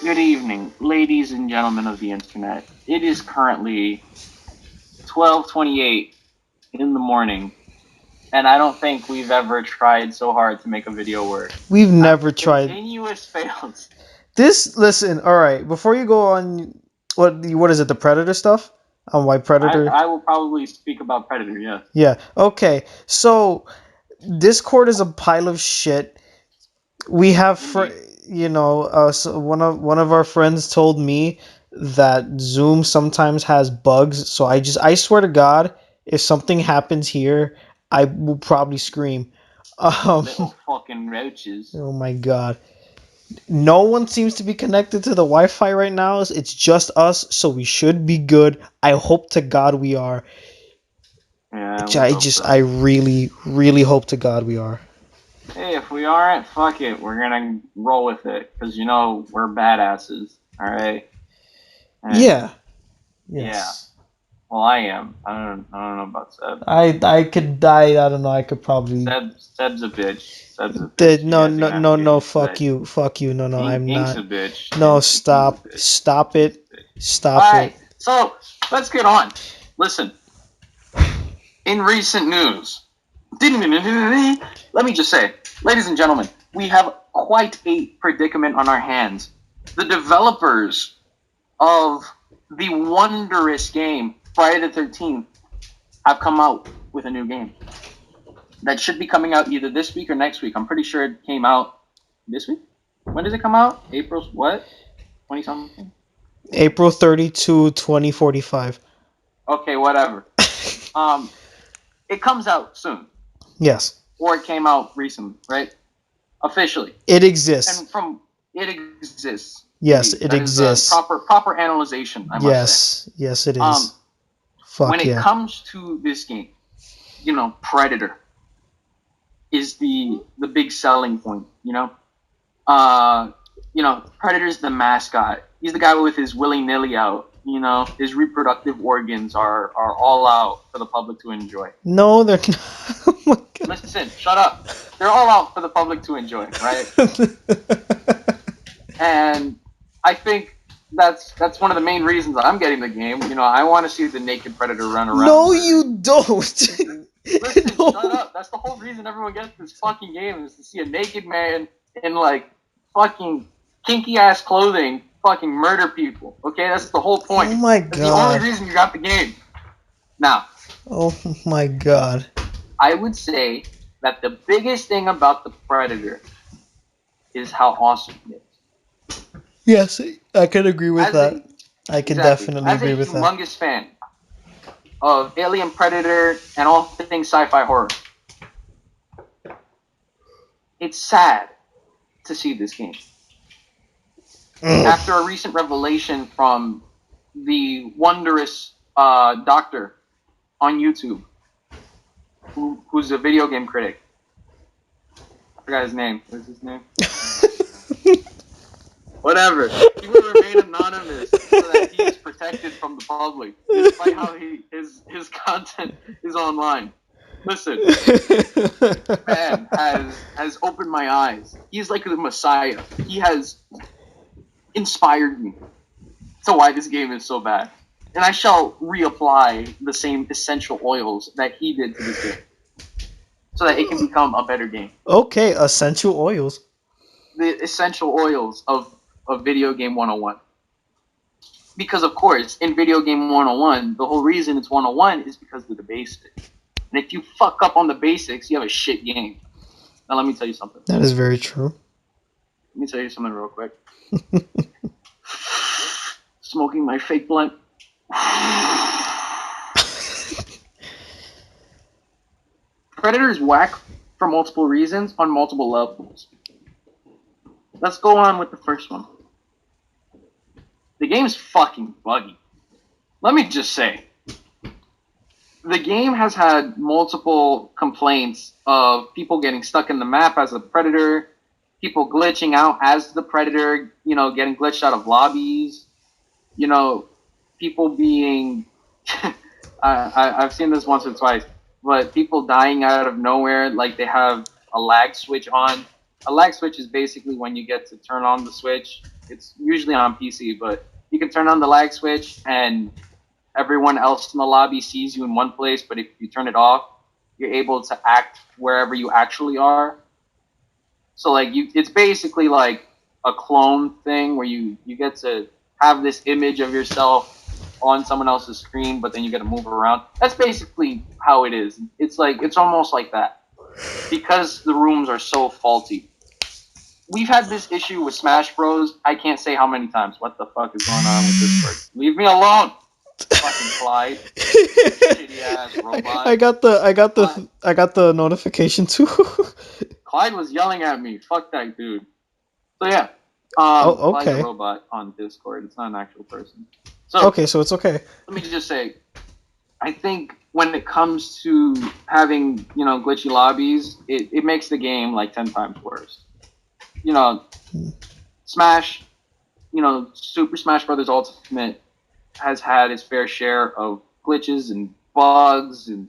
Good evening, ladies and gentlemen of the internet. It is currently 12:28 in the morning, and I don't think we've ever tried so hard to make a video work. We've never After tried. continuous fails. Listen, all right. Before you go on, what is it? The Predator stuff on why Predator? I will probably speak about Predator, yes. Yeah. Okay. So Discord is a pile of shit. We have, so one of our friends told me that Zoom sometimes has bugs. So I swear to God, if something happens here, I will probably scream. Um, Little fucking roaches. oh my God. No one seems to be connected to the Wi-Fi right now. It's just us, so we should be good. I hope to God we are. Yeah, we I hope just, so. I really, really hope to God we are. Hey, if we aren't, fuck it. We're gonna roll with it, because we're badasses, alright? Yeah. Yeah. Yes. Well, I am. I don't know about Seb. I could die. I don't know. I could probably. Seb's a bitch. Seb's a bitch. You No, guys are no, gonna have to no, get no. used to Fuck that. you. Fuck you. No, no. I'm Ink's not. a bitch. No, And he's a stop. bitch. Stop He's it. a bitch. Stop it. Alright, so let's get on. Listen. In recent news, let me just say, ladies and gentlemen, we have quite a predicament on our hands. The developers of the wondrous game Friday the 13th have come out with a new game that should be coming out either this week or next week. I'm pretty sure it came out this week. When does it come out? April's what? 20 something? April 32, 2045. Okay, whatever. It comes out soon. Yes. Or it came out recently, right? Officially. It exists. And from it exists. Yes, Indeed. it That exists. Is proper analyzation, I must say. Yes, it is. Fuck when it yeah. comes to this game, Predator is the big selling point, Predator's the mascot. He's the guy with his willy-nilly out. His reproductive organs are all out for the public to enjoy. No, they're not. Oh my God. Listen, shut up. They're all out for the public to enjoy, right? And I think that's one of the main reasons I'm getting the game. I want to see the naked Predator run around. No, you don't. Listen, No. shut up. That's the whole reason everyone gets this fucking game is to see a naked man in fucking kinky ass clothing fucking murder people. Okay, that's the whole point. Oh my That's the only God. reason you got the game. Now, Oh my God. I would say that the biggest thing about the Predator is how awesome it is. Yes, I can agree with that. I can Exactly. definitely As a agree with that. humongous fan of Alien, Predator, and all things sci-fi horror, it's sad to see this game. After a recent revelation from the wondrous doctor on YouTube, who's a video game critic. I forgot his name. What's his name? Whatever. He will remain anonymous so that he is protected from the public, despite how his content is online. Listen, man has opened my eyes. He's like the Messiah. He has inspired me to why this game is so bad. And I shall reapply the same essential oils that he did to this game, so that it can become a better game. Okay, essential oils. The essential oils of Video Game 101. Because, of course, in Video Game 101, the whole reason it's 101 is because of the basics. And if you fuck up on the basics, you have a shit game. Now, let me tell you something. That is very true. Let me tell you something real quick. Smoking my fake blunt. Predator is whack for multiple reasons on multiple levels. Let's go on with the first one. The game's fucking buggy. Let me just say, the game has had multiple complaints of people getting stuck in the map as a Predator, people glitching out as the Predator, getting glitched out of lobbies, people being... I've seen this once or twice, but people dying out of nowhere, like they have a lag switch on. A lag switch is basically when you get to turn on the switch It's usually on PC, but you can turn on the lag switch and everyone else in the lobby sees you in one place, but if you turn it off, you're able to act wherever you actually are. So like it's basically like a clone thing where you get to have this image of yourself on someone else's screen, but then you get to move around. That's basically how it is. It's like it's almost like that because the rooms are so faulty. We've had this issue with Smash Bros. I can't say how many times. What the fuck is going on with Discord? Leave me alone, fucking Clyde, shitty ass robot. I got the notification too. Clyde was yelling at me. Fuck that dude. So yeah, Oh, Clyde's a okay. robot on Discord. It's not an actual person. So Okay, so it's okay. let me just say, I think when it comes to having glitchy lobbies, it makes the game like 10 times worse. Smash, Super Smash Brothers Ultimate has had its fair share of glitches and bugs and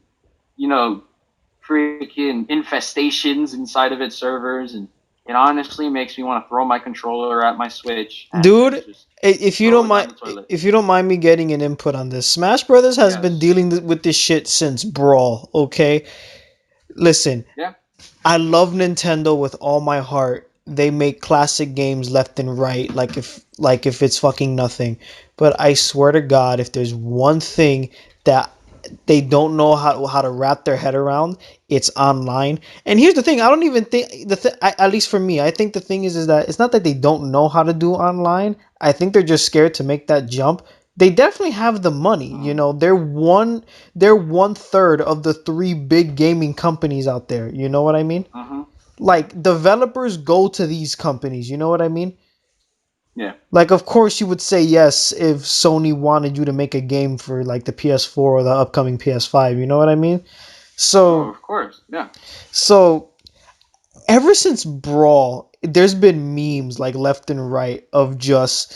freaking infestations inside of its servers, and it honestly makes me want to throw my controller at my Switch and Dude, just if you throw don't it down mind the toilet. if you don't mind me getting an input on this, Smash Brothers has been Yes. dealing with this shit since Brawl, okay? Listen, Yeah. I love Nintendo with all my heart. They make classic games left and right, like if it's fucking nothing. But I swear to God, if there's one thing that they don't know how to wrap their head around, it's online. And here's the thing: I don't even think at least for me, I think the thing is that it's not that they don't know how to do online. I think they're just scared to make that jump. They definitely have the money. You know, they're one third of the three big gaming companies out there. You know what I mean? Mm-hmm. Like developers go to these companies. You know what I mean? Yeah. Like, of course, you would say yes if Sony wanted you to make a game for like the PS4 or the upcoming PS5. You know what I mean? Oh, So, of course. Yeah. so ever since Brawl, there's been memes like left and right of just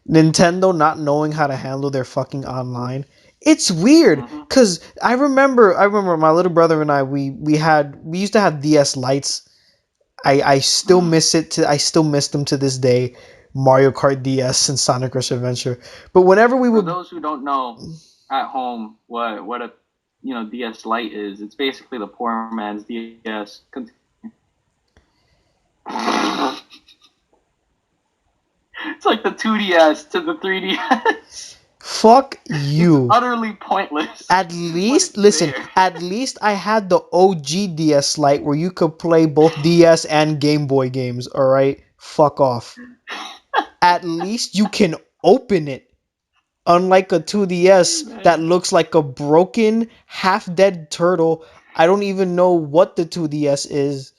Nintendo not knowing how to handle their fucking online. It's weird Mm-hmm. because I remember my little brother and I we used to have DS lights. I still Mm. miss it. I still miss them to this day. Mario Kart DS and Sonic Rush Adventure. But whenever we For would, those who don't know at home what a DS Lite is, it's basically the poor man's DS. It's like the 2DS to the 3DS. fuck It's you. utterly pointless. At But least, it's listen. there. At least I had the OG DS Lite where you could play both DS and Game Boy games. All right, fuck off. At least you can open it. Unlike a 2DS that Man. looks like a broken, half-dead turtle. I don't even know what the 2DS is.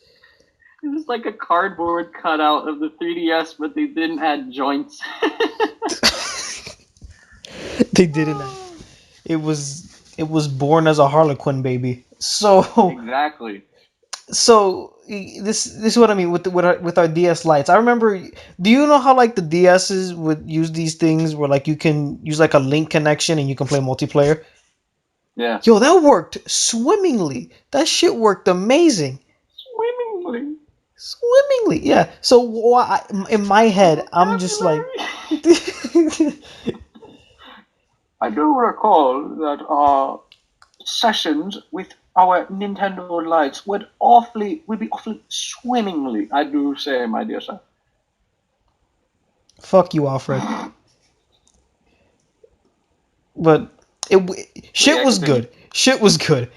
It was like a cardboard cutout of the 3DS, but they didn't add joints. They didn't. It was born as a Harlequin baby. So Exactly. this is what I mean with with our DS lights. I remember. Do you know how like the DSs would use these things where like you can use like a link connection and you can play multiplayer? Yeah. Yo, that worked swimmingly. That shit worked amazing. Swimmingly. Swimmingly, yeah. So in my head, I'm just like, Vocabulary. I do recall that our sessions with our Nintendo lights would be awfully swimmingly. I do say, my dear sir. fuck you, Alfred. But But shit yeah, was continue. good. Shit was good.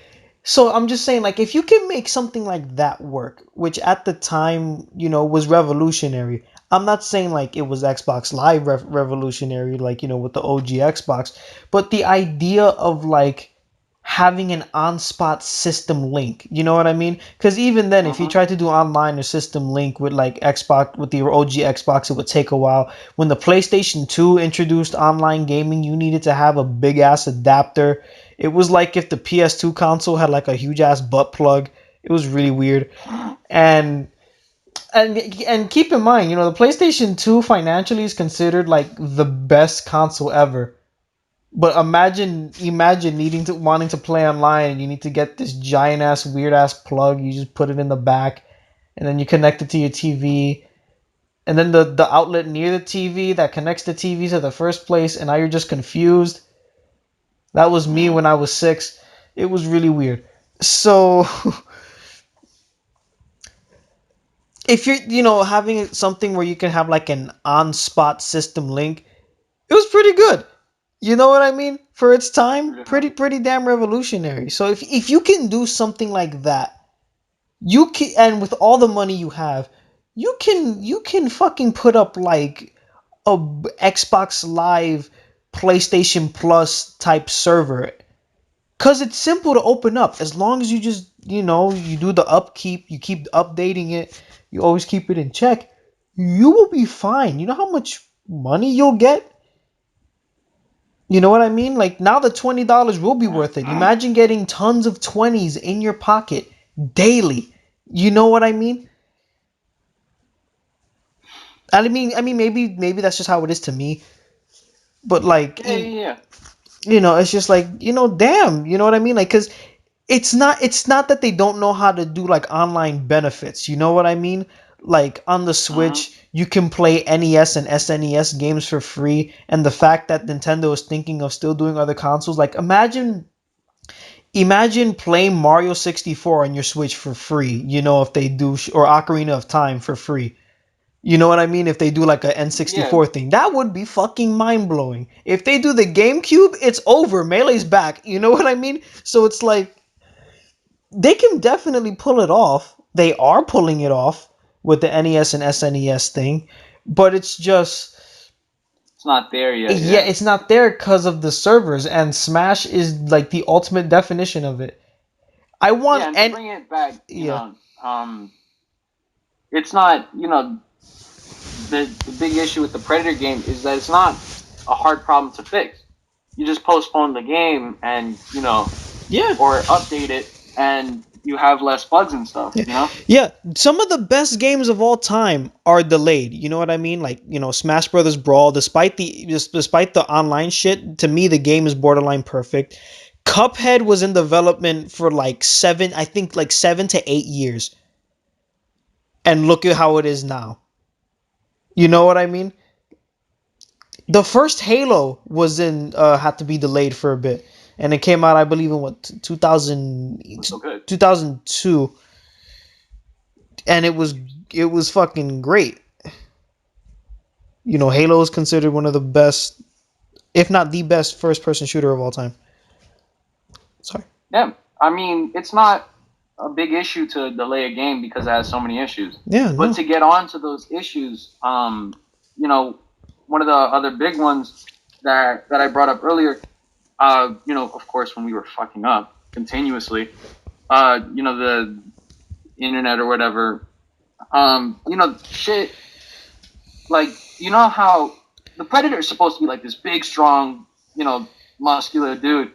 So I'm just saying, like, if you can make something like that work, which at the time, was revolutionary. I'm not saying like it was Xbox Live revolutionary, like with the OG Xbox, but the idea of like having an on-spot system link, you know what I mean? Because even then, if you Mm-hmm. try to do online or system link with like Xbox with the OG Xbox, it would take a while. When the PlayStation 2 introduced online gaming, you needed to have a big ass adapter. It was like if the PS2 console had like a huge ass butt plug. It was really weird. And and keep in mind, the PlayStation 2 financially is considered like the best console ever. But imagine wanting to play online and you need to get this giant ass weird ass plug. You just put it in the back and then you connect it to your TV. and then the outlet near the TV that connects the TV to the first place, and now you're just confused. That was me when I was 6. It was really weird. So if you're, having something where you can have like an on-spot system link, it was pretty good. You know what I mean? For its time, Yeah. pretty damn revolutionary. So if you can do something like that, you can, and with all the money you have, you can fucking put up like a Xbox Live, PlayStation Plus type server. Cause it's simple to open up as long as you just you do the upkeep, you keep updating it, you always keep it in check. You will be fine. You know how much money you'll get. You know what I mean? Like now the $20 will be worth it. Imagine getting tons of 20s in your pocket daily. You know what I mean? I mean, maybe that's just how it is to me. But like, Yeah. it's just like damn. You know what I mean? Like, cause it's not that they don't know how to do like online benefits. You know what I mean? Like on the Switch, you can play NES and SNES games for free, and the fact that Nintendo is thinking of still doing other consoles, like imagine playing Mario 64 on your Switch for free. If they do, or Ocarina of Time for free. You know what I mean? If they do like a Yeah. N64 thing, that would be fucking mind blowing. If they do the GameCube, it's over. Melee's back. You know what I mean? So it's like they can definitely pull it off. They are pulling it off with the NES and SNES thing, but it's just It's not there yet. yeah, Yeah. it's not there because of the servers, and Smash is like the ultimate definition of it. I want Yeah, and to and bring it back, yeah. it's not, the big issue with the Predator game is that it's not a hard problem to fix. You just postpone the game and, Yeah. or update it and you have less bugs and stuff, Yeah, some of the best games of all time are delayed. You know what I mean? Like, Smash Brothers Brawl, despite the online shit, to me the game is borderline perfect. Cuphead was in development for like 7, I think like 7 to 8 years. And look at how it is now. You know what I mean? The first Halo was in had to be delayed for a bit. And it came out I believe in what 2000 It's so good. 2002, and it was fucking great. Halo is considered one of the best, if not the best, first-person shooter of all time. Sorry. Yeah. I mean, it's not a big issue to delay a game because it has so many issues. Yeah, But no. to get on to those issues, one of the other big ones that I brought up earlier, of course, when we were fucking up continuously, the internet or whatever, shit, like, how the Predator is supposed to be like this big, strong, muscular dude.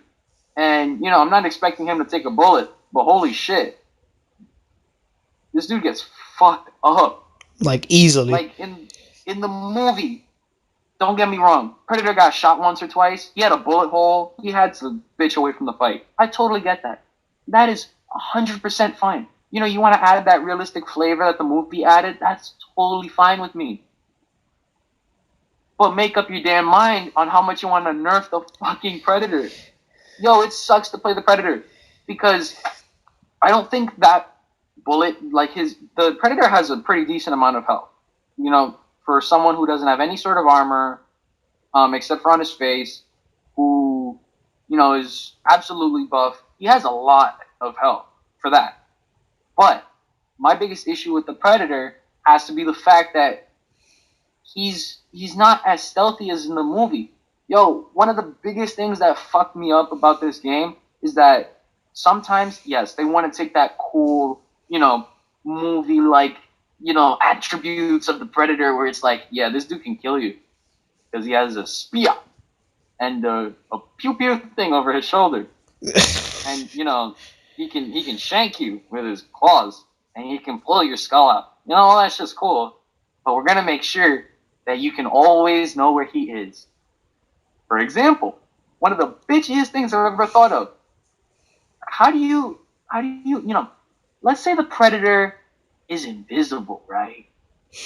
And, I'm not expecting him to take a bullet, but holy shit, this dude gets fucked up. Like easily. Like, in the movie, don't get me wrong, Predator got shot once or twice. He had a bullet hole. He had to bitch away from the fight. I totally get that. That is 100% fine. You want to add that realistic flavor that the movie added? That's totally fine with me. But make up your damn mind on how much you want to nerf the fucking Predator. Yo, it sucks to play the Predator because I don't think that bullet, like the Predator has a pretty decent amount of health. For someone who doesn't have any sort of armor, except for on his face, who, is absolutely buff. He has a lot of health for that. But my biggest issue with the Predator has to be the fact that he's not as stealthy as in the movie. Yo, one of the biggest things that fucked me up about this game is that sometimes, yes, they want to take that cool, movie like, attributes of the Predator where it's like, yeah, this dude can kill you because he has a spear and a pew pew thing over his shoulder, and he can shank you with his claws, and he can pull your skull out. All that's just cool, but we're gonna make sure that you can always know where he is. For example, one of the bitchiest things I've ever thought of. How do you, let's say the Predator is invisible, right?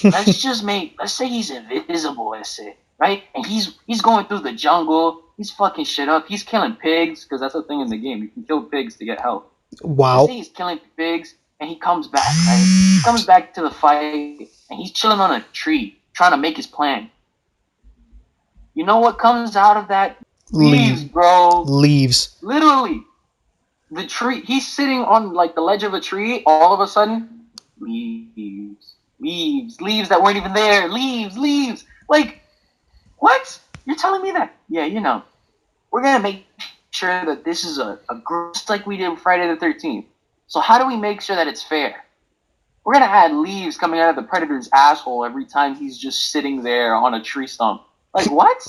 let's say he's invisible, let's say, right? And he's going through the jungle, he's fucking shit up, he's killing pigs, because that's a thing in the game. You can kill pigs to get health. Let's Wow. say he's killing pigs and he comes back, right? He comes back to the fight and he's chilling on a tree, trying to make his plan. You know what comes out of that? Leaves, bro. Leaves. Literally. The tree, he's sitting on like the ledge of a tree, all of a sudden, leaves that weren't even there, leaves. Like, what? You're telling me that? Yeah, we're gonna make sure that this is just like we did with Friday the 13th. So how do we make sure that it's fair? We're gonna add leaves coming out of the Predator's asshole every time he's just sitting there on a tree stump. Like, what?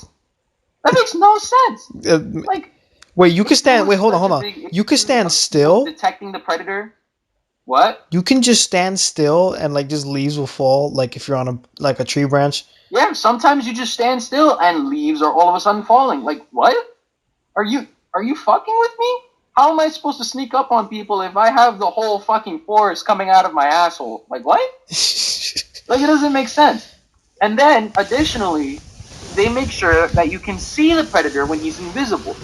That makes no sense. Like, wait, you can stand. Wait, hold on. You can stand still. Detecting the Predator. What? You can just stand still and like just leaves will fall. Like if you're on a tree branch. Yeah, sometimes you just stand still and leaves are all of a sudden falling. Like, what? Are you fucking with me? How am I supposed to sneak up on people if I have the whole fucking forest coming out of my asshole? Like, what? Like, it doesn't make sense. And then, additionally, they make sure that you can see the Predator when he's invisible.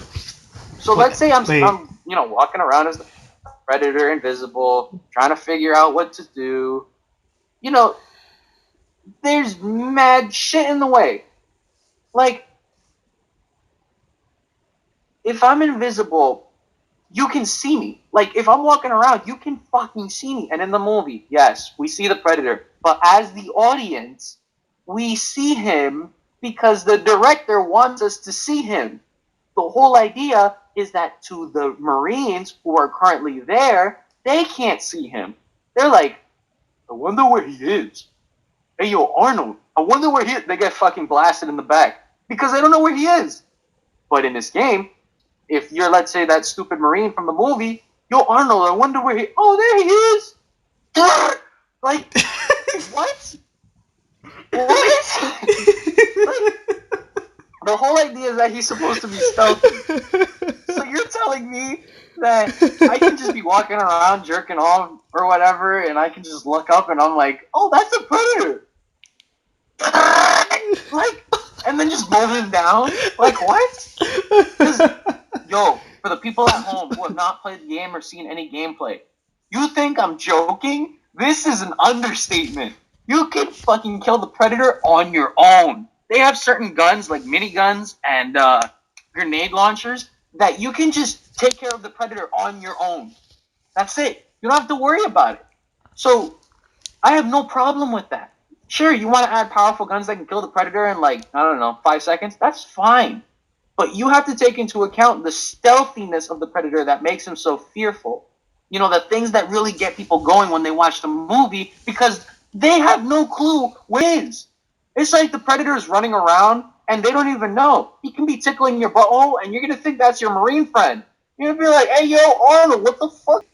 So let's say I'm walking around as the Predator, invisible, trying to figure out what to do. There's mad shit in the way. Like, if I'm invisible, you can see me. Like, if I'm walking around, you can fucking see me. And in the movie, yes, we see the Predator. But as the audience, we see him because the director wants us to see him. The whole idea is that to the Marines who are currently there, they can't see him. They're like, I wonder where he is. Hey, yo, Arnold, I wonder where he is. They get fucking blasted in the back because they don't know where he is. But in this game, if you're, let's say, that stupid Marine from the movie, yo, Arnold, I wonder where he... Oh, there he is! Like, what? What? Like, the whole idea is that he's supposed to be stealthy. So you're telling me that I can just be walking around jerking off or whatever, and I can just look up and I'm like, oh, that's a Predator! Like, and then just move him down? Like, what? Yo, for the people at home who have not played the game or seen any gameplay, you think I'm joking? This is an understatement. You can fucking kill the Predator on your own. They have certain guns, like miniguns and grenade launchers, that you can just take care of the Predator on your own. That's it. You don't have to worry about it. So, I have no problem with that. Sure, you want to add powerful guns that can kill the Predator in, like, I don't know, 5 seconds? That's fine. But you have to take into account the stealthiness of the Predator that makes him so fearful. The things that really get people going when they watch the movie, because they have no clue where he is. It's like the Predator is running around and they don't even know. He can be tickling your butthole and you're going to think that's your Marine friend. You're going to be like, hey, yo, Arnold, what the fuck?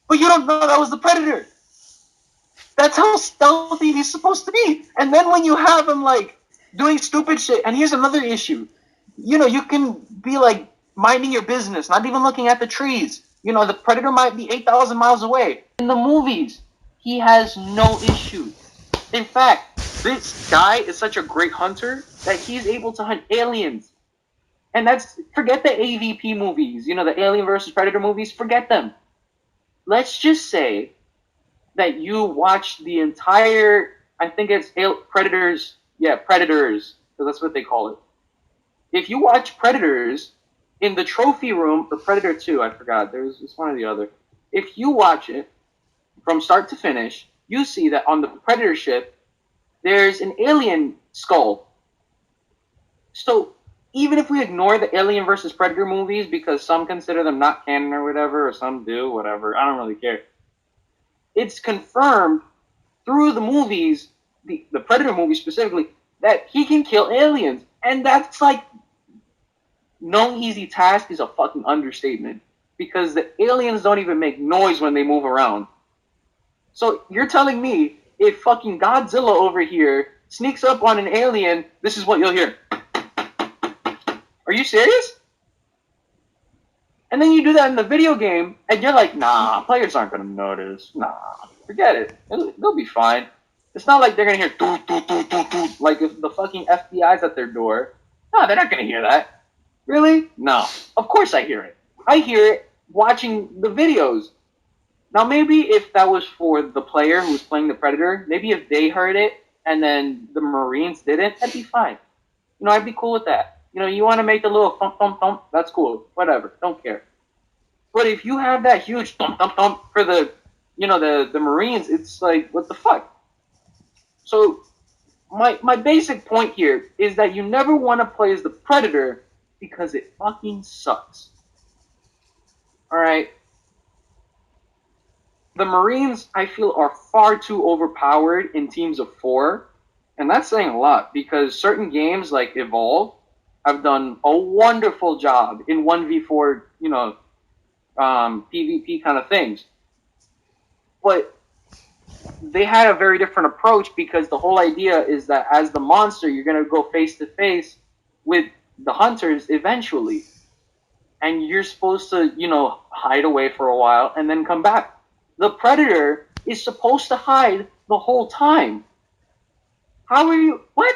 But you don't know that was the Predator. That's how stealthy he's supposed to be. And then when you have him, like, doing stupid shit, and here's another issue. You can be, like, minding your business, not even looking at the trees. The Predator might be 8,000 miles away. In the movies, he has no issue. In fact, this guy is such a great hunter that he's able to hunt aliens. And forget the AVP movies, the Alien versus Predator movies, forget them. Let's just say that you watch the entire, I think it's Predators, because that's what they call it. If you watch Predators in the trophy room, or Predator 2, I forgot, it's one or the other. If you watch it from start to finish, you see that on the Predator ship, there's an alien skull. So even if we ignore the Alien versus Predator movies, because some consider them not canon or whatever, or some do, whatever, I don't really care. It's confirmed through the movies, the Predator movies specifically, that he can kill aliens. And that's like, no easy task is a fucking understatement. Because the aliens don't even make noise when they move around. So you're telling me, if fucking Godzilla over here sneaks up on an alien, this is what you'll hear. Are you serious? And then you do that in the video game, and you're like, nah, players aren't going to notice. Nah, forget it. They'll be fine. It's not like they're gonna hear doo, doo, doo, doo, doo, like if the fucking FBI's at their door. No, they're not gonna hear that. Really? No. Of course I hear it. I hear it watching the videos. Now maybe if that was for the player who was playing the Predator, maybe if they heard it and then the Marines didn't, that'd be fine. You know, I'd be cool with that. You know, you want to make the little thump thump thump, that's cool. Whatever, don't care. But if you have that huge thump thump thump for the, you know, the Marines, it's like, what the fuck? So my basic point here is that you never want to play as the Predator because it fucking sucks. Alright? The Marines, I feel, are far too overpowered in teams of 4. And that's saying a lot because certain games like Evolve have done a wonderful job in 1v4, you know, PvP kind of things. But they had a very different approach because the whole idea is that as the monster, you're going to go face to face with the hunters eventually. And you're supposed to, you know, hide away for a while and then come back. The Predator is supposed to hide the whole time. How are you? What?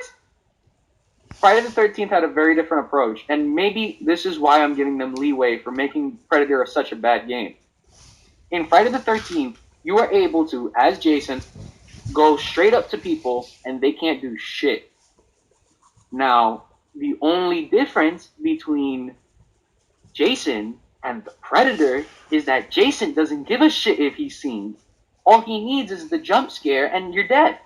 Friday the 13th had a very different approach, and maybe this is why I'm giving them leeway for making Predator such a bad game. In Friday the 13th, you are able to, as Jason, go straight up to people, and they can't do shit. Now, the only difference between Jason and the Predator is that Jason doesn't give a shit if he's seen. All he needs is the jump scare, and you're dead.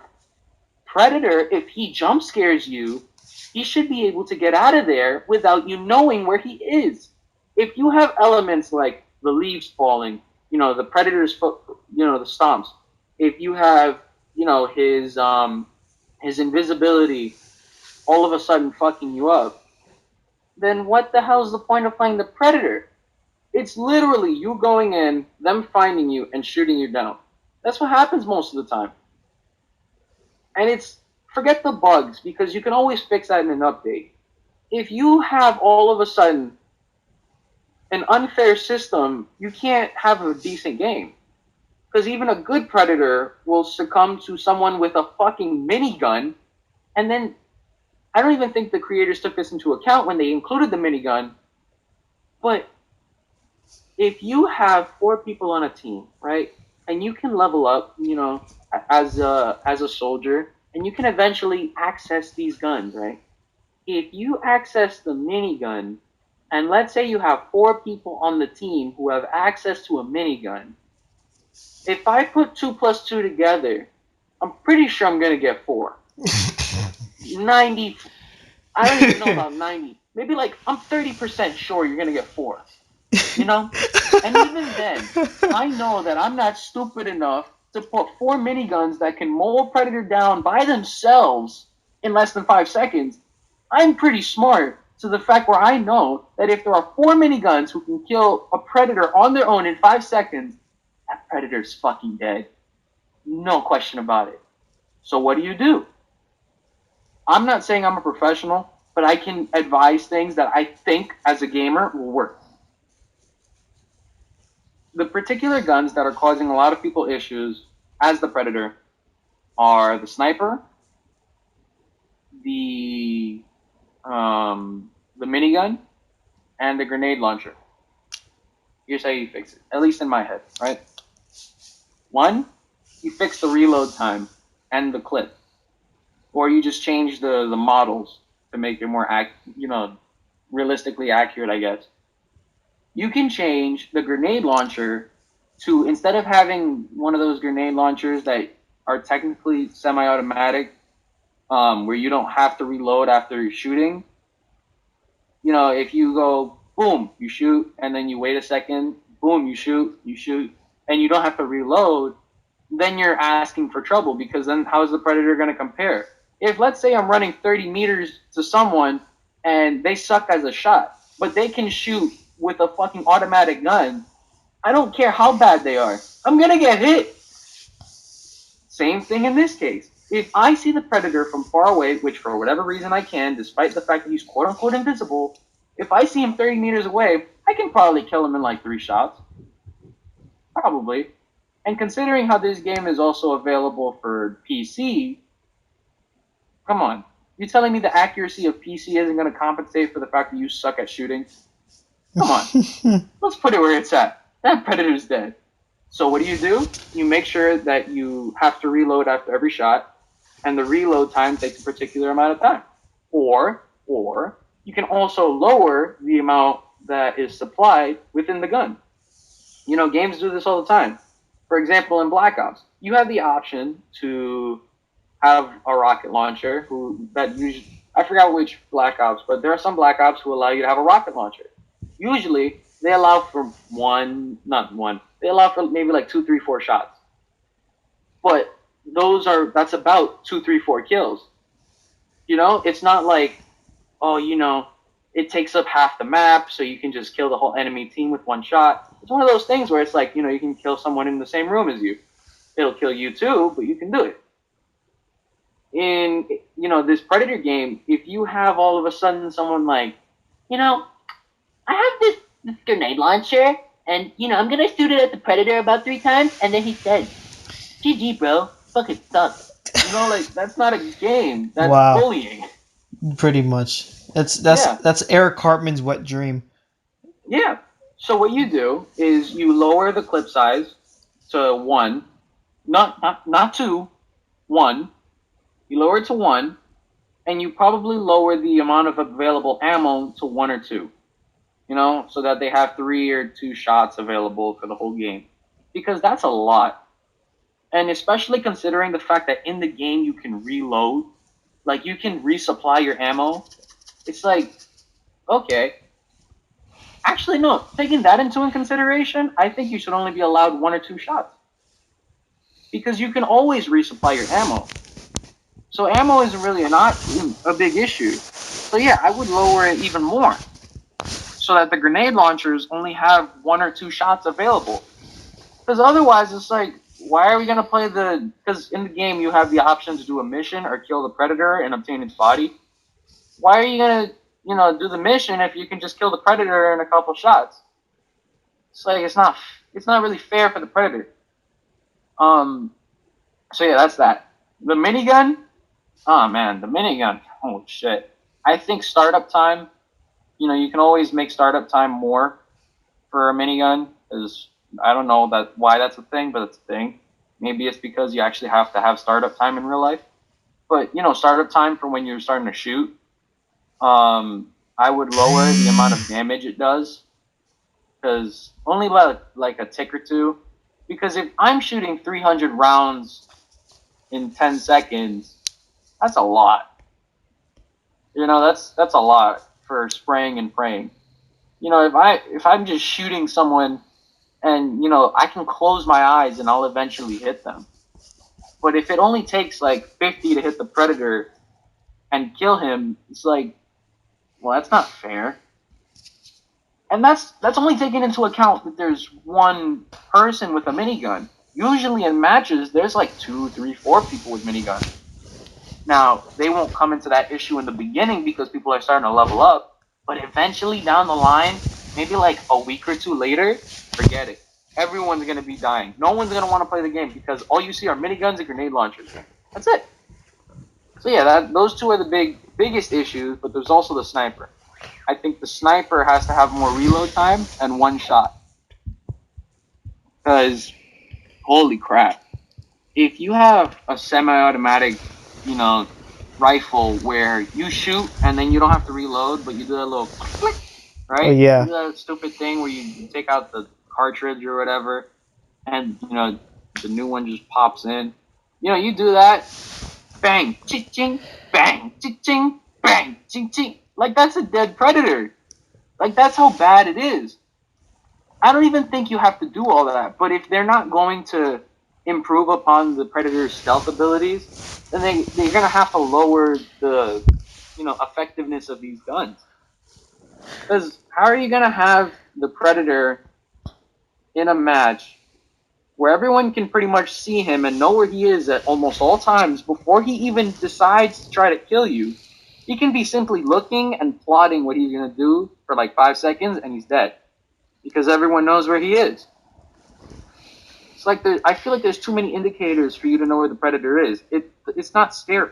Predator, if he jump scares you, he should be able to get out of there without you knowing where he is. If you have elements like the leaves falling, you know, the Predator's foot, you know, the stomps. If you have, you know, his invisibility all of a sudden fucking you up, then what the hell is the point of playing the Predator? It's literally you going in, them finding you, and shooting you down. That's what happens most of the time. And it's, forget the bugs, because you can always fix that in an update. If you have all of a sudden an unfair system, you can't have a decent game. Because even a good Predator will succumb to someone with a fucking minigun, and then I don't even think the creators took this into account when they included the minigun, but if you have 4 people on a team, right, and you can level up, you know, as a soldier, and you can eventually access these guns, right? If you access the minigun, and let's say you have 4 people on the team who have access to a minigun, if I put 2 plus 2 together, I'm pretty sure I'm gonna get 4. 90. I don't even know about 90. Maybe like I'm 30% sure you're gonna get 4. You know? And even then, I know that I'm not stupid enough to put 4 miniguns that can mow a Predator down by themselves in less than 5 seconds. I'm pretty smart to the fact where I know that if there are 4 miniguns who can kill a Predator on their own in 5 seconds, that Predator's fucking dead. No question about it. So what do? I'm not saying I'm a professional, but I can advise things that I think, as a gamer, will work. The particular guns that are causing a lot of people issues as the Predator are the sniper, the minigun, and the grenade launcher. Here's how you fix it, at least in my head, right? 1, you fix the reload time and the clip, or you just change the models to make it more realistically accurate, I guess. You can change the grenade launcher to, instead of having one of those grenade launchers that are technically semi-automatic, where you don't have to reload after you're shooting. You know, if you go, boom, you shoot, and then you wait a second, boom, you shoot, and you don't have to reload, then you're asking for trouble, because then how is the Predator going to compare? If, let's say, I'm running 30 meters to someone, and they suck as a shot, but they can shoot with a fucking automatic gun, I don't care how bad they are. I'm going to get hit. Same thing in this case. If I see the Predator from far away, which for whatever reason I can, despite the fact that he's quote-unquote invisible, if I see him 30 meters away, I can probably kill him in like 3 shots. Probably. And considering how this game is also available for PC, come on. You telling me the accuracy of PC isn't going to compensate for the fact that you suck at shooting? Come on. Let's put it where it's at. That Predator's dead. So what do? You make sure that you have to reload after every shot, and the reload time takes a particular amount of time. Or you can also lower the amount that is supplied within the gun. You know, games do this all the time. For example, in Black Ops, you have the option to have a rocket launcher I forgot which Black Ops, but there are some Black Ops who allow you to have a rocket launcher. Usually, they allow for they allow for maybe like 2, 3, 4 shots. But that's about 2, 3, 4 kills. You know, it's not like, oh, it takes up half the map, so you can just kill the whole enemy team with one shot. It's one of those things where it's like, you can kill someone in the same room as you. It'll kill you too, but you can do it. In, this Predator game, if you have all of a sudden someone like, I have this grenade launcher, and, I'm gonna shoot it at the Predator about 3 times, and then he's dead. GG, bro. Fucking sucks. That's not a game. That's bullying. Pretty much. That's Eric Cartman's wet dream. Yeah. So what you do is you lower the clip size to 1, not 2, 1. You lower it to 1, and you probably lower the amount of available ammo to 1 or 2. So that they have 3 or 2 shots available for the whole game. Because that's a lot. And especially considering the fact that in the game you can reload, like you can resupply your ammo, it's like, okay. Actually, no. Taking that into consideration, I think you should only be allowed 1 or 2 shots. Because you can always resupply your ammo. So ammo isn't really not a big issue. So yeah, I would lower it even more. So that the grenade launchers only have 1 or 2 shots available. Because otherwise, it's like, why are we going to play because in the game you have the option to do a mission or kill the Predator and obtain its body. Why are you going to, do the mission if you can just kill the Predator in a couple shots? It's like, it's not really fair for the Predator. So yeah, that's that. The minigun, oh man, the minigun, holy shit. I think startup time, you can always make startup time more for a minigun, because I don't know why that's a thing, but it's a thing. Maybe it's because you actually have to have startup time in real life. But, startup time for when you're starting to shoot, I would lower the amount of damage it does. Because only like a tick or 2. Because if I'm shooting 300 rounds in 10 seconds, that's a lot. That's a lot for spraying and praying. If I'm just shooting someone and, I can close my eyes and I'll eventually hit them. But if it only takes like 50 to hit the Predator and kill him, it's like, well, that's not fair. And that's only taking into account that there's one person with a minigun. Usually in matches, there's like 2, 3, 4 people with miniguns. Now, they won't come into that issue in the beginning because people are starting to level up. But eventually, down the line, maybe like a week or 2 later, forget it. Everyone's going to be dying. No one's going to want to play the game because all you see are miniguns and grenade launchers. That's it. So yeah, those 2 are the biggest issues, but there's also the sniper. I think the sniper has to have more reload time and 1 shot. Because, holy crap. If you have a semi-automatic, rifle where you shoot and then you don't have to reload, but you do that little click, right? Oh, yeah. You do that stupid thing where you take out the cartridge or whatever, and, the new one just pops in. You do that, bang, ching, bang, ching, bang, ching. Like, that's a dead Predator. Like, that's how bad it is. I don't even think you have to do all that, but if they're not going to improve upon the Predator's stealth abilities, then they're going to have to lower the, effectiveness of these guns. Because how are you going to have the Predator in a match where everyone can pretty much see him and know where he is at almost all times before he even decides to try to kill you? He can be simply looking and plotting what he's going to do for like 5 seconds and he's dead. Because everyone knows where he is. It's like I feel like there's too many indicators for you to know where the predator is. It's not scary.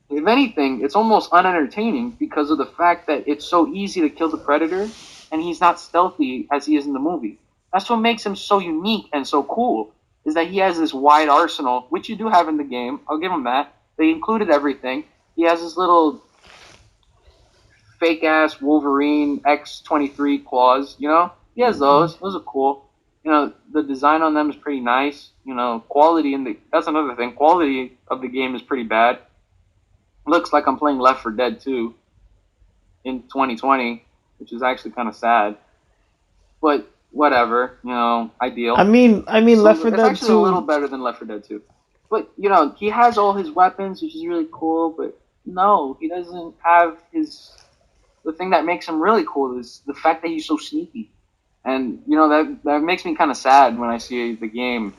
If anything, it's almost unentertaining because of the fact that it's so easy to kill the predator, and he's not stealthy as he is in the movie. That's what makes him so unique and so cool. Is that he has this wide arsenal, which you do have in the game. I'll give him that. They included everything. He has this little fake ass Wolverine X-23 claws. You know, he has those. Those are cool. You know, the design on them is pretty nice. You know, that's another thing. Quality of the game is pretty bad. Looks like I'm playing Left 4 Dead 2 in 2020, which is actually kind of sad. But whatever, you know, ideal. Left 4 It's Dead actually a little 2. better than Left 4 Dead 2. But you know, he has all his weapons, which is really cool. But no, he doesn't have his. The thing that makes him really cool is the fact that he's so sneaky, and you know that makes me kind of sad when I see the game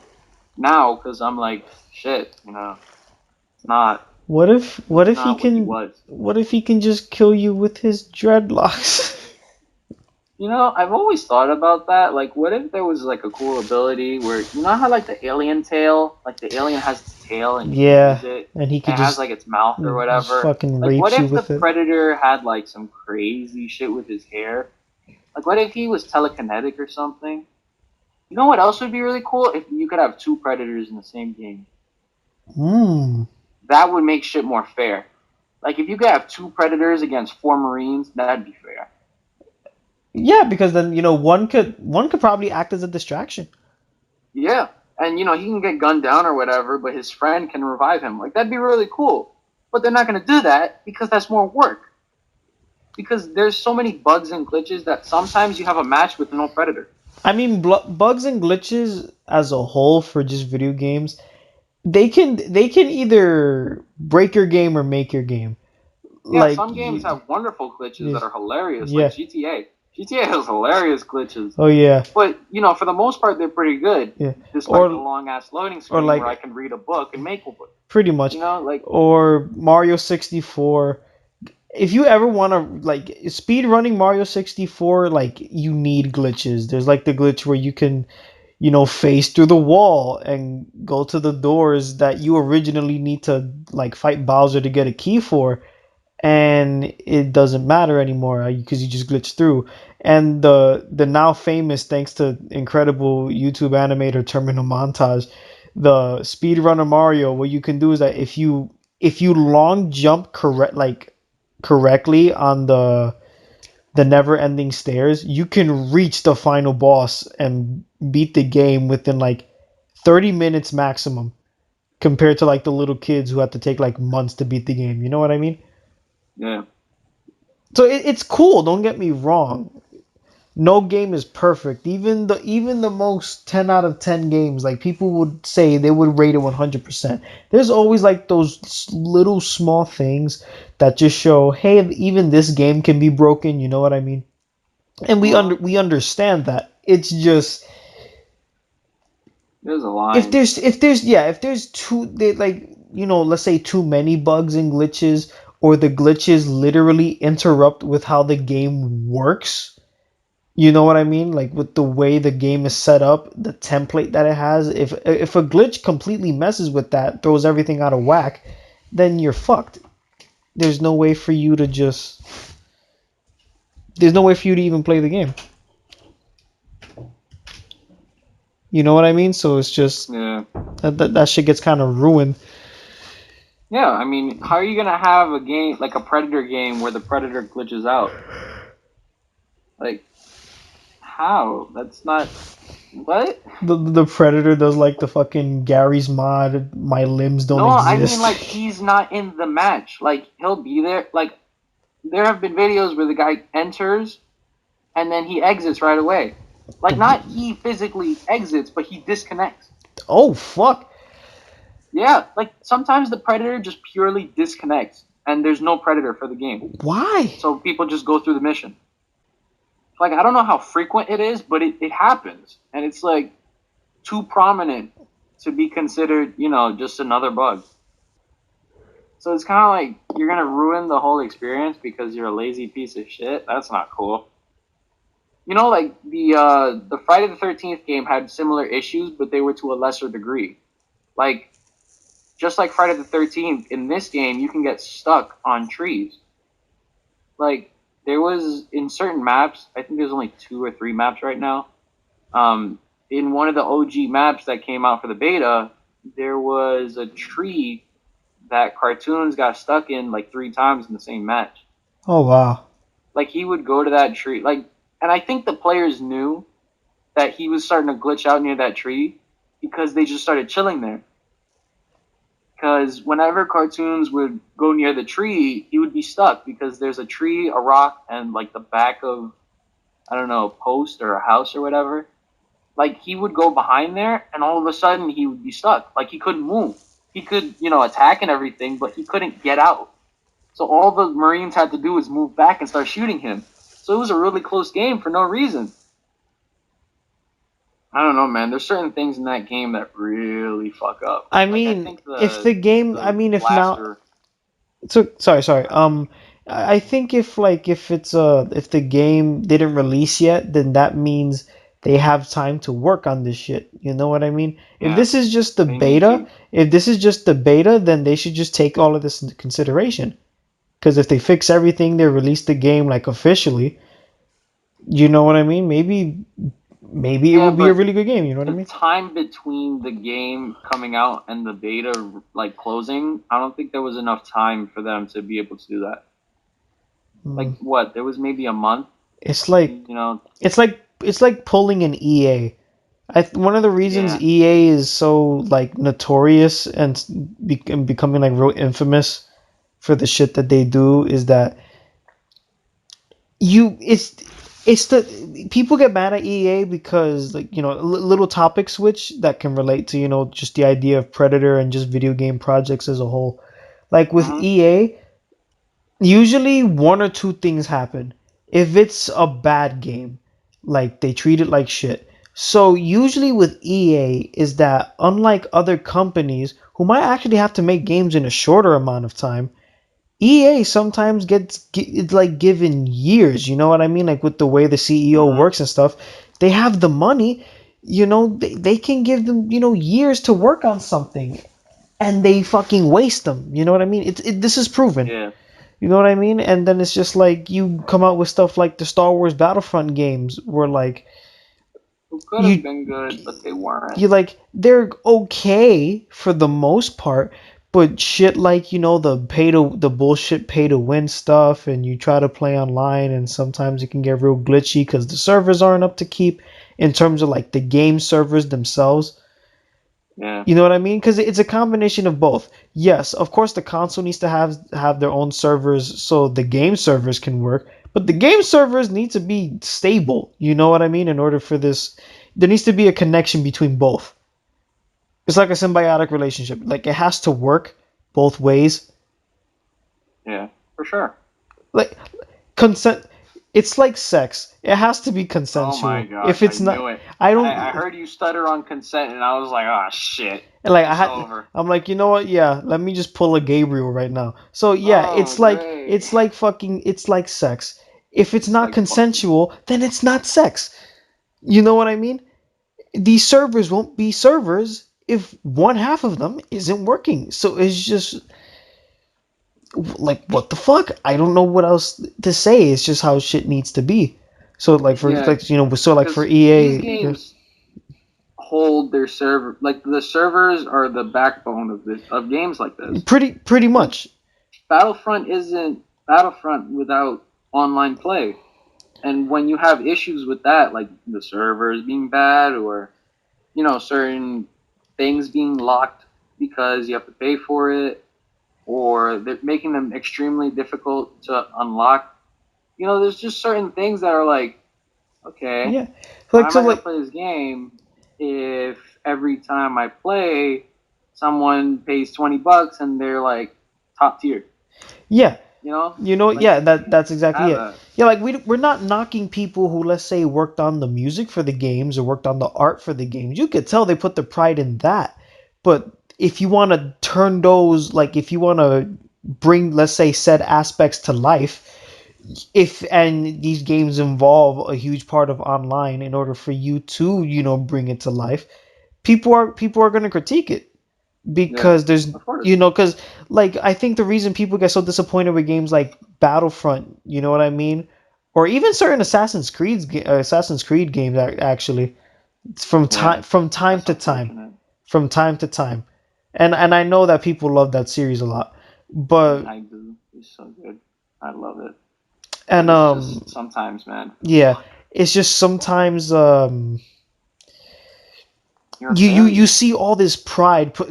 now because I'm like, shit, you know, it's not. What It's if he not what he can was. what if he can just kill you with his dreadlocks? You know, I've always thought about that. Like, what if there was like a cool ability where you know how like the alien tail, like the alien has its tail and you can Yeah, use it, and he and could it has like its mouth or just whatever. fucking Like, what rapes you if the with it. predator had like some crazy shit with his hair? Like, what if he was telekinetic or something? You know what else would be really cool? If you could have two predators in the same game. Hmm. That would make shit more fair. Like, if you could have two predators against four marines, that'd be fair. Yeah, because then one could probably act as a distraction. Yeah, and you know he can get gunned down or whatever, but his friend can revive him. Like that'd be really cool. But they're not going to do that because that's more work. Because there's so many bugs and glitches that sometimes you have a match with no predator. Bugs and glitches as a whole for just video games, they can either break your game or make your game. Yeah, Like some games have wonderful glitches that yes, are hilarious, like yeah. GTA. GTA has hilarious glitches. Oh yeah, But you know, for the most part, they're pretty good, yeah. despite the Or long ass loading or screen where I like can read a book and make a book. pretty much, You know, like or Mario 64. If you ever want to like speed running Mario 64, like you need glitches. There's like the glitch where you can face through the wall and go to the doors that you originally need to like fight Bowser to get a key for, and it doesn't matter anymore because you just glitch through. And the now famous, thanks to incredible YouTube animator Terminal Montage, the speedrunner Mario, what you can do is that if you long jump correctly on the never ending stairs, you can reach the final boss and beat the game within like 30 minutes maximum, compared to like the little kids who have to take like months to beat the game. You know what I mean? yeah, So it's cool. Don't get me wrong. No game is perfect. Even the most 10 out of 10 games, like people would say they would rate it 100%. There's always like those little small things that just show, hey, even this game can be broken. You know what I mean? And uh-huh. we understand that. It's just There's a if line. there's too they like let's say too many bugs and glitches, or the glitches literally interrupt with how the game works. You know what I mean? Like with the way the game is set up, the template that it has. If a glitch completely messes with that, throws everything out of whack, then you're fucked. There's no way for you to just. There's no way for you to even play the game. You know what I mean? So it's just Yeah. that shit gets kind of ruined. Yeah, I mean, how are you gonna have a game like a Predator game where the Predator glitches out? Like, how? That's not what? The Predator does like the fucking Gary's mod. My limbs don't No, I mean like exist. he's not in the match. Like he'll be there. Like there have been videos where the guy enters and then he exits right away. Like not he physically exits, but he disconnects. Oh fuck! Yeah, like sometimes the Predator just purely disconnects and there's no Predator for the game. Why? So people just go through the mission. Like I don't know how frequent it is, but it happens. And it's like too prominent to be considered, you know, just another bug. So it's kind of like you're gonna ruin the whole experience because you're a lazy piece of shit. That's not cool. You know, like the Friday the 13th game had similar issues, but they were to a lesser degree. Like just like Friday the 13th, in this game you can get stuck on trees. Like there was in certain maps, I think there's only 2 or 3 maps right now. In one of the OG maps that came out for the beta, there was a tree that Cartoons got stuck in like 3 times in the same match. Oh wow. Like he would go to that tree, like, and I think the players knew that he was starting to glitch out near that tree because they just started chilling there. Because whenever Cartoons would go near the tree, he would be stuck because there's a tree, a rock, and like the back of, I don't know, a post or a house or whatever. Like he would go behind there, and all of a sudden he would be stuck. Like he couldn't move. He could, attack and everything, but he couldn't get out. So all the Marines had to do was move back and start shooting him. So it was a really close game for no reason. I don't know, man. There's certain things in that game that really fuck up. I Like I mean, think if the game, I mean, if now, blaster. so sorry. I think if the game didn't release yet, then that means they have time to work on this shit. You know what I mean? If Yeah, this is just the they need beta, to. if this is just the beta, then they should just take all of this into consideration. Because if they fix everything, they release the game like officially. You know what I mean? Maybe it Yeah, will be a but really good game. You know what I the mean? time between the game coming out and the beta like closing, I don't think there was enough time for them to be able to do that. Like Mm. what? There was maybe a month. It's like You know? it's like pulling an EA. One of the reasons Yeah. EA is so like notorious and becoming like real infamous for the shit that they do is that you it's the people get mad at EA because like little topic switch that can relate to just the idea of Predator and just video game projects as a whole. Like with Mhm. EA, usually one or two things happen. If it's a bad game, like they treat it like shit. So usually with EA is that unlike other companies who might actually have to make games in a shorter amount of time, EA sometimes it's like given years, you know what I mean? Like with the way the CEO Mhm. works and stuff, they have the money, they can give them, years to work on something and they fucking waste them. You know what I mean? This is proven. Yeah. You know what I mean? And then it's just like you come out with stuff like the Star Wars Battlefront games where like Who could have you been good, but they weren't. you like they're okay for the most part, but shit like the bullshit pay to win stuff and you try to play online and sometimes it can get real glitchy because the servers aren't up to keep in terms of like the game servers themselves. Yeah. You know what I mean? Because it's a combination of both. Yes, of course, the console needs to have their own servers so the game servers can work, but the game servers need to be stable. You know what I mean? In order for this, there needs to be a connection between both. It's like a symbiotic relationship. Like it has to work both ways. Yeah. For sure. Like consent. It's like sex. It has to be Oh my consensual. If gosh, I it's not, knew it. I I don't. heard you stutter on consent, and I was like, oh shit, And like it's over. I'm like, you know what? Yeah, let me just pull a Gabriel right now. So yeah, Oh, great. it's like sex. If it's It's not like fucking. consensual, then it's not sex. You know what I mean? These servers won't be servers if one half of them isn't working. So it's just like what the fuck? I don't know what else to say. It's just how shit needs to be. So like for Yeah, like so like for because these EA, games hold their server. Like the servers are the backbone of games like this. pretty Like much. Battlefront isn't Battlefront without online play. And when you have issues with that, like the servers being bad or certain things being locked because you have to pay for it, or they're making them extremely difficult to unlock. There's just certain things that are like, okay, Yeah. why Like am so I gonna like play this game if every time I play, someone pays $20 and they're like top tier? yeah. You know, like Yeah, you that's can't exactly have it. that. Yeah, like we're not knocking people who let's say worked on the music for the games or worked on the art for the games. You could tell they put the pride in that. But if you want to turn those like if you want to bring let's say said aspects to life, and these games involve a huge part of online in order for you to, bring it to life, people are going to critique it Yeah, because there's, of course. because like I think the reason people get so disappointed with games like Battlefront, you know what I mean, or even certain Assassin's Creed games actually, from Yeah, time that's to time, unfortunate. and I know that people love that series a lot, but I do. It's so good. I love it. But and it's just sometimes, man. yeah, it's just sometimes You're a you failure. see all this pride put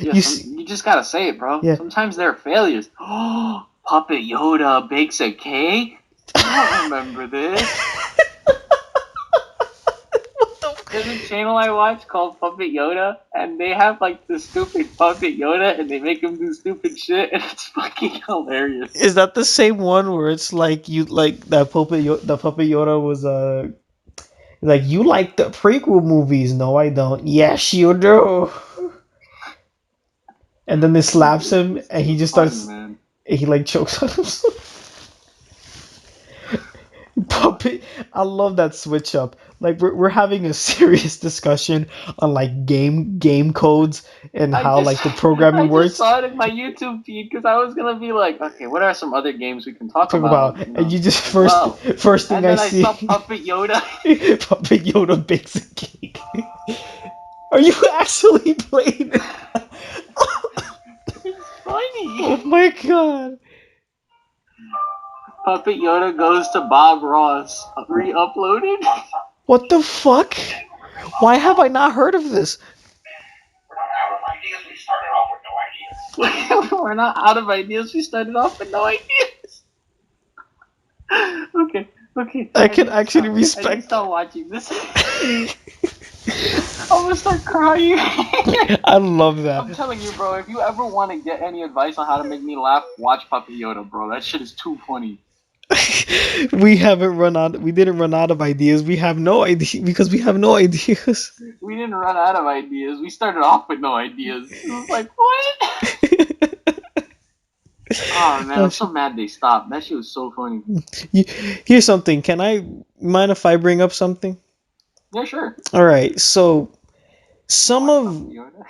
Yeah, you see, you just gotta say it, bro. yeah. Sometimes they're failures. Oh, Puppet Yoda bakes a cake? I don't remember this. What the There's a channel I watch called Puppet Yoda, and they have like the stupid Puppet Yoda, and they make him do stupid shit, and it's fucking hilarious. Is that the same one where it's like you like that the Puppet Yoda was like you like the prequel movies? No, I don't. Yes, you do. And then they slaps him, It's and he too just funny, starts. man. He like chokes on himself. Puppet. I love that switch up. Like we're having a serious discussion on like game codes and I how just like the programming I just works. saw it in my YouTube feed because I was gonna be like, okay, what are some other games we can talk Talk about, about, and you just as well? first thing And I then I see, saw Puppet Yoda. Puppet Yoda bakes a cake. Are you actually playing it? It's funny. Oh my god. Puppet Yoda goes to Bob Ross. Re-uploaded. What the fuck? Why have I not heard of this? We're not out of ideas. We started off with no ideas. Okay, okay. I I can need to actually stop. I need to respect. stop watching this. I'm gonna start crying. I love that. I'm telling you, bro. If you ever want to get any advice on how to make me laugh, watch Puppet Yoda, bro. That shit is too funny. We haven't run out. We didn't run out of ideas. We have no idea because we have no ideas. We didn't run out of ideas. We started off with no ideas. It was like, what? Oh man, I'm so mad they stopped. That shit was so funny. Here's something. Can I mind if I bring up something? Yeah, sure. All right. So some Watch of Puppet Yoda.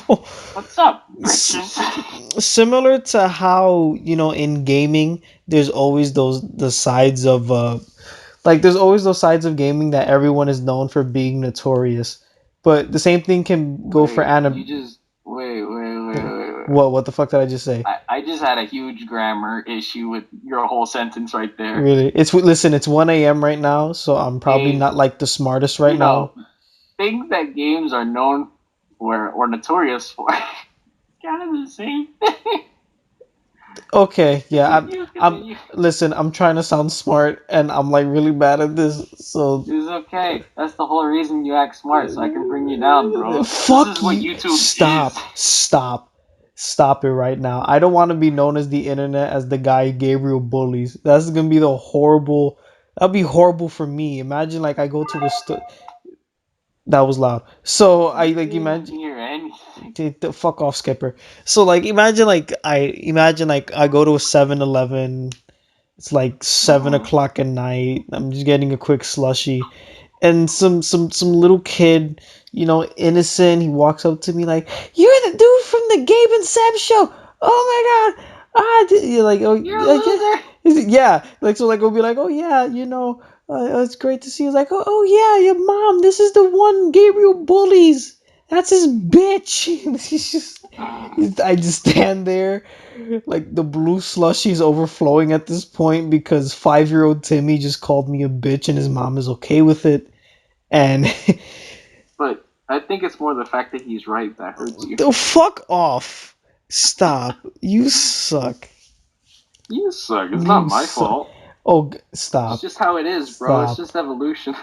no. What's up, S- bitches? Similar to how, in gaming there's always the sides of like there's always those sides of gaming that everyone is known for being notorious, but the same thing can go for Wait, you anime. just wait. What the fuck did I just say? I just had a huge grammar issue with your whole sentence right there. Really, listen, it's 1 a.m. right now, so I'm probably Games, not like the smartest right you now. know, things that games are known for or notorious for. Kind of the same thing. Okay, yeah, Continue, I'm continue. listen, I'm trying to sound smart and I'm like really bad at this, so It's okay. That's the whole reason you act smart, so I can bring you down, bro. This fuck is what you. YouTube is. Stop it right now. I don't want to be known as the internet as the guy Gabriel bullies. That's gonna be that'd be horrible for me. Imagine like I go to a store. That was loud. So I You like didn't imagine hear anything. the fuck off, Skipper. So like imagine like I go to a 7-Eleven. It's like 7 o'clock at night. I'm just getting a quick slushy, and some little kid, innocent. He walks up to me like, "You're the dude from the Gabe and Seb Show. Oh my god!" You're like, "Oh, You're a loser. yeah." Like so, like we'll be like, "Oh yeah, it's great to see." He's like, "Oh yeah, your mom. This is the one Gabriel bullies. That's his bitch." He's just, I just stand there like the blue slushy's overflowing at this point because 5-year-old Timmy just called me a bitch and his mom is okay with it. And But I think it's more the fact that he's right that hurts you. the fuck off. Stop. You suck. You suck. It's not You my suck. fault. Oh, It's stop. just how it is, bro. It's Stop. just evolution.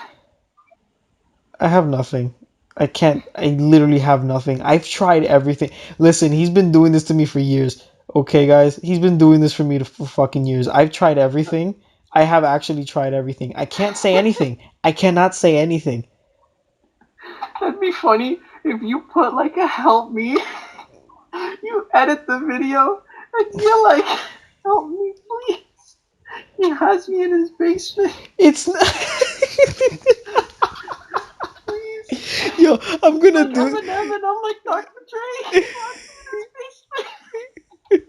I have nothing. I can't. I literally have nothing. I've tried everything. Listen, he's been doing this to me for years. Okay, guys? He's been doing this for me for fucking years. I've tried everything. I have actually tried everything. I can't say anything. I cannot say anything. That'd be funny if you put like a help me. You edit the video and you're like, Help me, please. He has me in his basement. It's not. Please. Yo, I'm Like gonna do. Eminem and I'm like Dr. Dre. He has me in his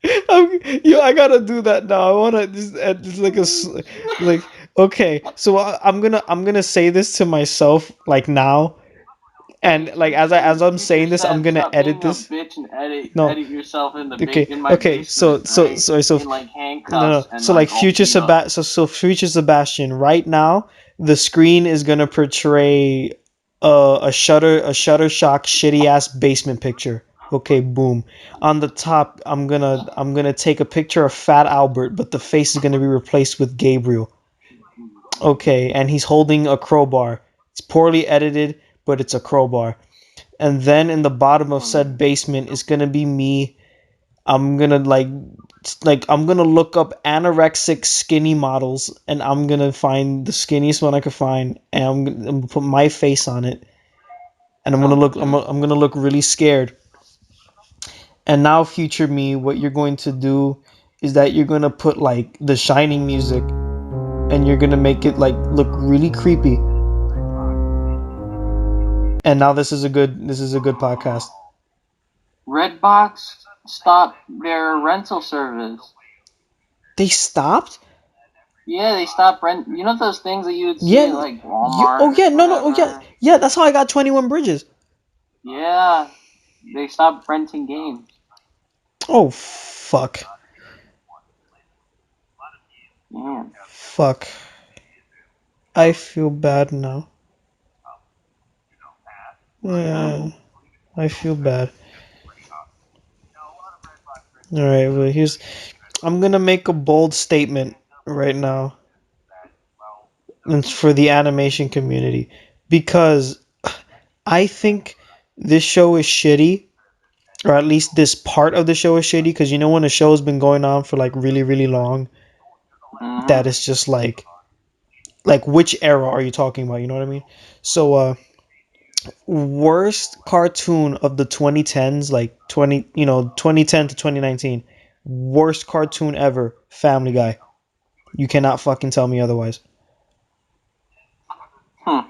basement. Yo, I gotta do that now. I wanna just like like okay. So I'm gonna say this to myself like now, and like as I'm Future saying this, I'm Seb, gonna stop edit being a this. bitch and No, edit yourself in okay, in my okay. basement, right? So In like no, no. handcuffs and So like like all future beat up. Future Sebastian. Right now, the screen is gonna portray a Shutterstock shitty ass basement picture. Okay, boom. On the top, I'm gonna take a picture of Fat Albert, but the face is gonna be replaced with Gabriel. Okay, and he's holding a crowbar. It's poorly edited, but it's a crowbar. And then in the bottom of said basement is gonna be me. I'm gonna I'm gonna look up anorexic skinny models, and I'm gonna find the skinniest one I could find, and I'm gonna put my face on it, and I'm gonna look really scared. And now, future me, what you're going to do is that you're gonna put like the Shining music, and you're gonna make it like look really creepy. And now this is a good podcast. Redbox stopped their rental service. They stopped. Yeah, they stopped rent. You know those things that you would see at Yeah. like Oh Walmart yeah. or No. No. Oh yeah. whatever? Yeah. That's how I got 21 Bridges. Yeah, they stopped renting games. Oh fuck. Yeah. Fuck. I feel bad now. Yeah, I feel bad. All right, well, I'm gonna make a bold statement right now, and it's for the animation community, because I think this show is shitty, or at least this part of the show is shitty. Because you know when a show has been going on for like really, really long, that is just like which era are you talking about? You know what I mean? So, worst cartoon of the 2010s, like 2010 to 2019, worst cartoon ever, Family Guy. You cannot fucking tell me otherwise. Hmm.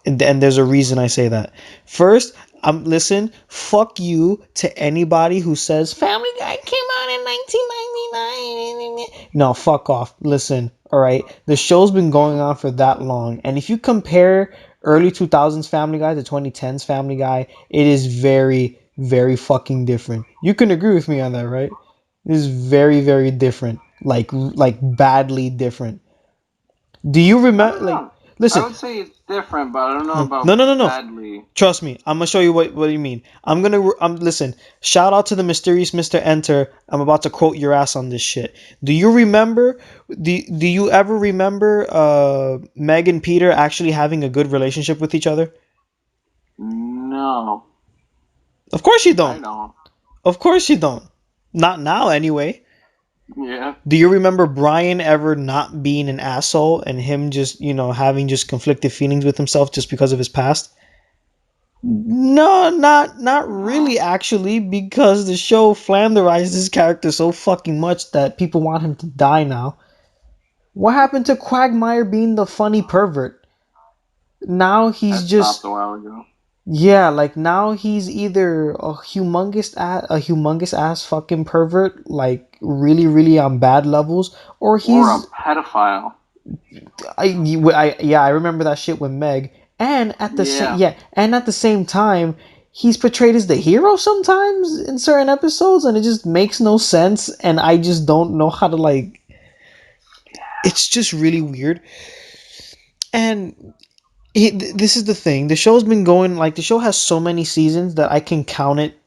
And there's a reason I say that. First, listen, fuck you to anybody who says Family Guy came out in 1999. No, fuck off. Listen, all right. The show's been going on for that long, and if you compare early 2000s Family Guy to 2010s Family Guy, it is very, very fucking different. You can agree with me on that, right? It is very, very different. Like badly different. Do you I remember? don't Like, know. I listen. would say it's different, but I don't know No, about no, no, no. badly. Trust me. I'm gonna show you what you mean. Listen. Shout out to the mysterious Mr. Enter. I'm about to quote your ass on this shit. Do you remember? Do you ever remember Meg and Peter actually having a good relationship with each other? No, Of course you I don't. don't. Of course you don't. Not now, anyway. Yeah. Do you remember Brian ever not being an asshole and him just having just conflicted feelings with himself just because of his past? No, not No. really actually, because the show flanderized his character so fucking much that people want him to die now. What happened to Quagmire being the funny pervert? Now he's That stopped just a while ago. yeah, like now he's either a humongous ass fucking pervert, like really really on bad levels, or Or a he's pedophile. yeah, I remember that shit with Meg. And at the same Yeah. yeah, and at the same time, he's portrayed as the hero sometimes in certain episodes, and it just makes no sense. And I just don't know how to like. It's just really weird. And this is the thing: the show's been going like the show has so many seasons that I can count it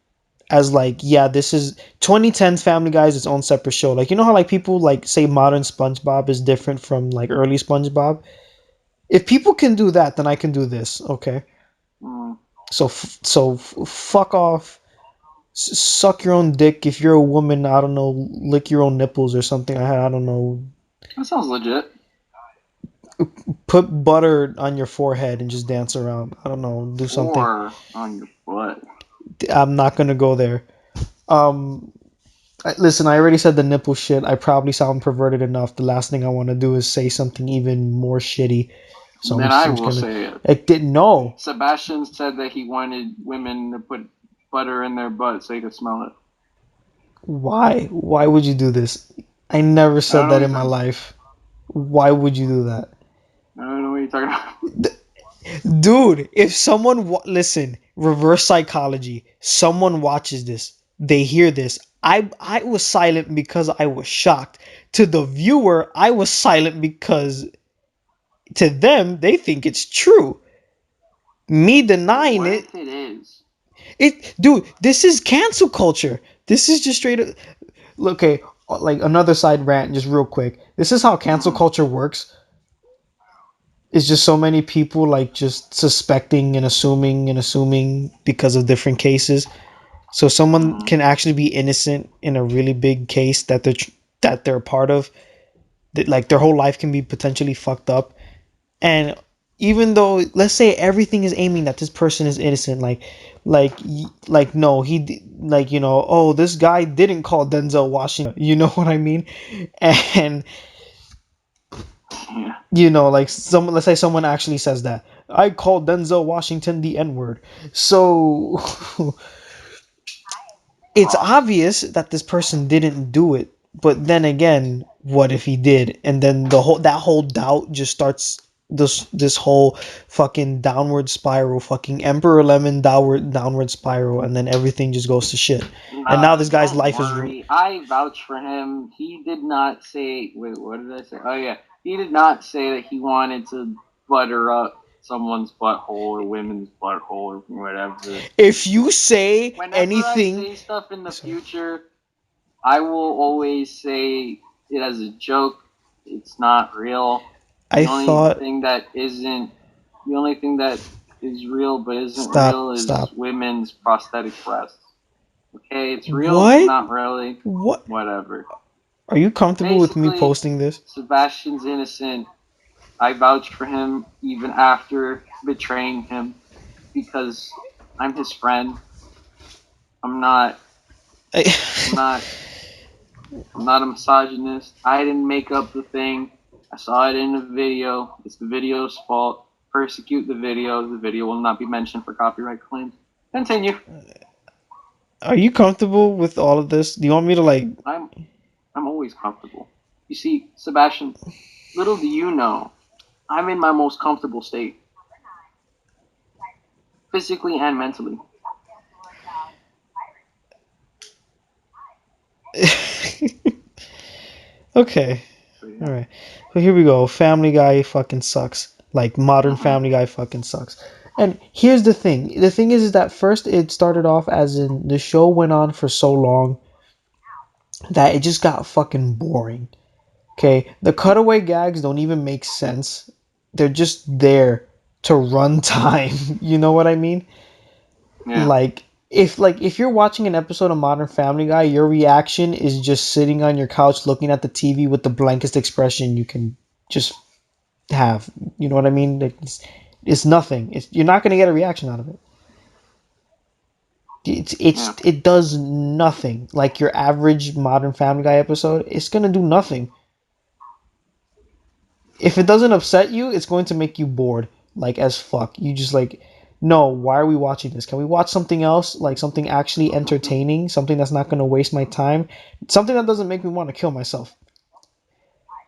as like yeah, this is 2010's Family Guy is its own separate show. Like you know how like people like say modern SpongeBob is different from like early SpongeBob. If people can do that, then I can do this. Okay. Mm. Fuck off. Suck your own dick. If you're a woman, I don't know, lick your own nipples or something. I don't know. That sounds legit. Put butter on your forehead and just dance around. I don't know. Do something. Or on your butt. I'm not gonna go there. Um, Listen, I already said the nipple shit. I probably sound perverted enough. The last thing I want to do is say something even more shitty. So Then I I'm just will gonna. say it. I didn't know. Sebastian said that he wanted women to put butter in their butt so he could smell it. Why? Why would you do this? I never I don't said know that what in you're my talking about. life. Why would you do that? I don't know what you're talking about. Dude, if someone listen, reverse psychology. Someone watches this, they hear this. I was silent because I was shocked. To the viewer, I was silent because to them they think it's true. Me But denying what it, if it is? dude, this is cancel culture. This is just straight up. Okay, like another side rant, just real quick. This is how cancel Mm-hmm. culture works. It's just so many people like just suspecting and assuming because of different cases. So someone Mm-hmm. can actually be innocent in a really big case that they're a part of. That like their whole life can be potentially fucked up. And even though let's say everything is aiming that this person is innocent, like no, like oh this guy didn't call Denzel Washington. You know what I mean? And Yeah. like someone, let's say someone actually says that I called Denzel Washington the N word. So it's Wow. obvious that this person didn't do it. But then again, what if he did? And then that whole doubt just starts this whole fucking downward spiral, fucking Emperor Lemon downward spiral, and then everything just goes to shit. And now this guy's Don't life is worry. I vouch for him. He did not say. Wait, what did I say? Oh yeah, he did not say that he wanted to butter up someone's butthole or women's butthole or whatever. if you say Whenever I anything. say stuff in the Sorry. future, I will always say it as a joke. It's not real. I The only thought thing that isn't, the only thing that is real but isn't real is stop. women's prosthetic breasts. Okay, it's real, but What? not really. What? Whatever. Are you comfortable with me Basically, posting this? Sebastian's innocent. I vouch for him even after betraying him because I'm his friend. I'm not. I, I'm not. I'm not a misogynist. I didn't make up the thing. I saw it in a video. It's the video's fault. Persecute the video. The video will not be mentioned for copyright claims. Continue. are you comfortable with all of this? Do you want me to like? I'm I'm always comfortable. You see, Sebastian, little do you know, I'm in my most comfortable state, physically and mentally. Okay. So All yeah. right. So here we go. Family Guy fucking sucks. Like modern Mm-hmm. Family Guy fucking sucks. And here's the thing. The thing is that first it started off as in the show went on for so long that it just got fucking boring. Okay? The cutaway gags don't even make sense. They're just there to run time. You know what I mean? Yeah. Like if you're watching an episode of Modern Family Guy, your reaction is just sitting on your couch looking at the TV with the blankest expression you can just have. You know what I mean? Like it's nothing. You're not gonna get a reaction out of it. Yeah. It does nothing. Like your average Modern Family Guy episode, it's gonna do nothing. If it doesn't upset you, it's going to make you bored, like as fuck. You just like, no, why are we watching this? Can we watch something else, like something actually entertaining, something that's not going to waste my time, something that doesn't make me want to kill myself?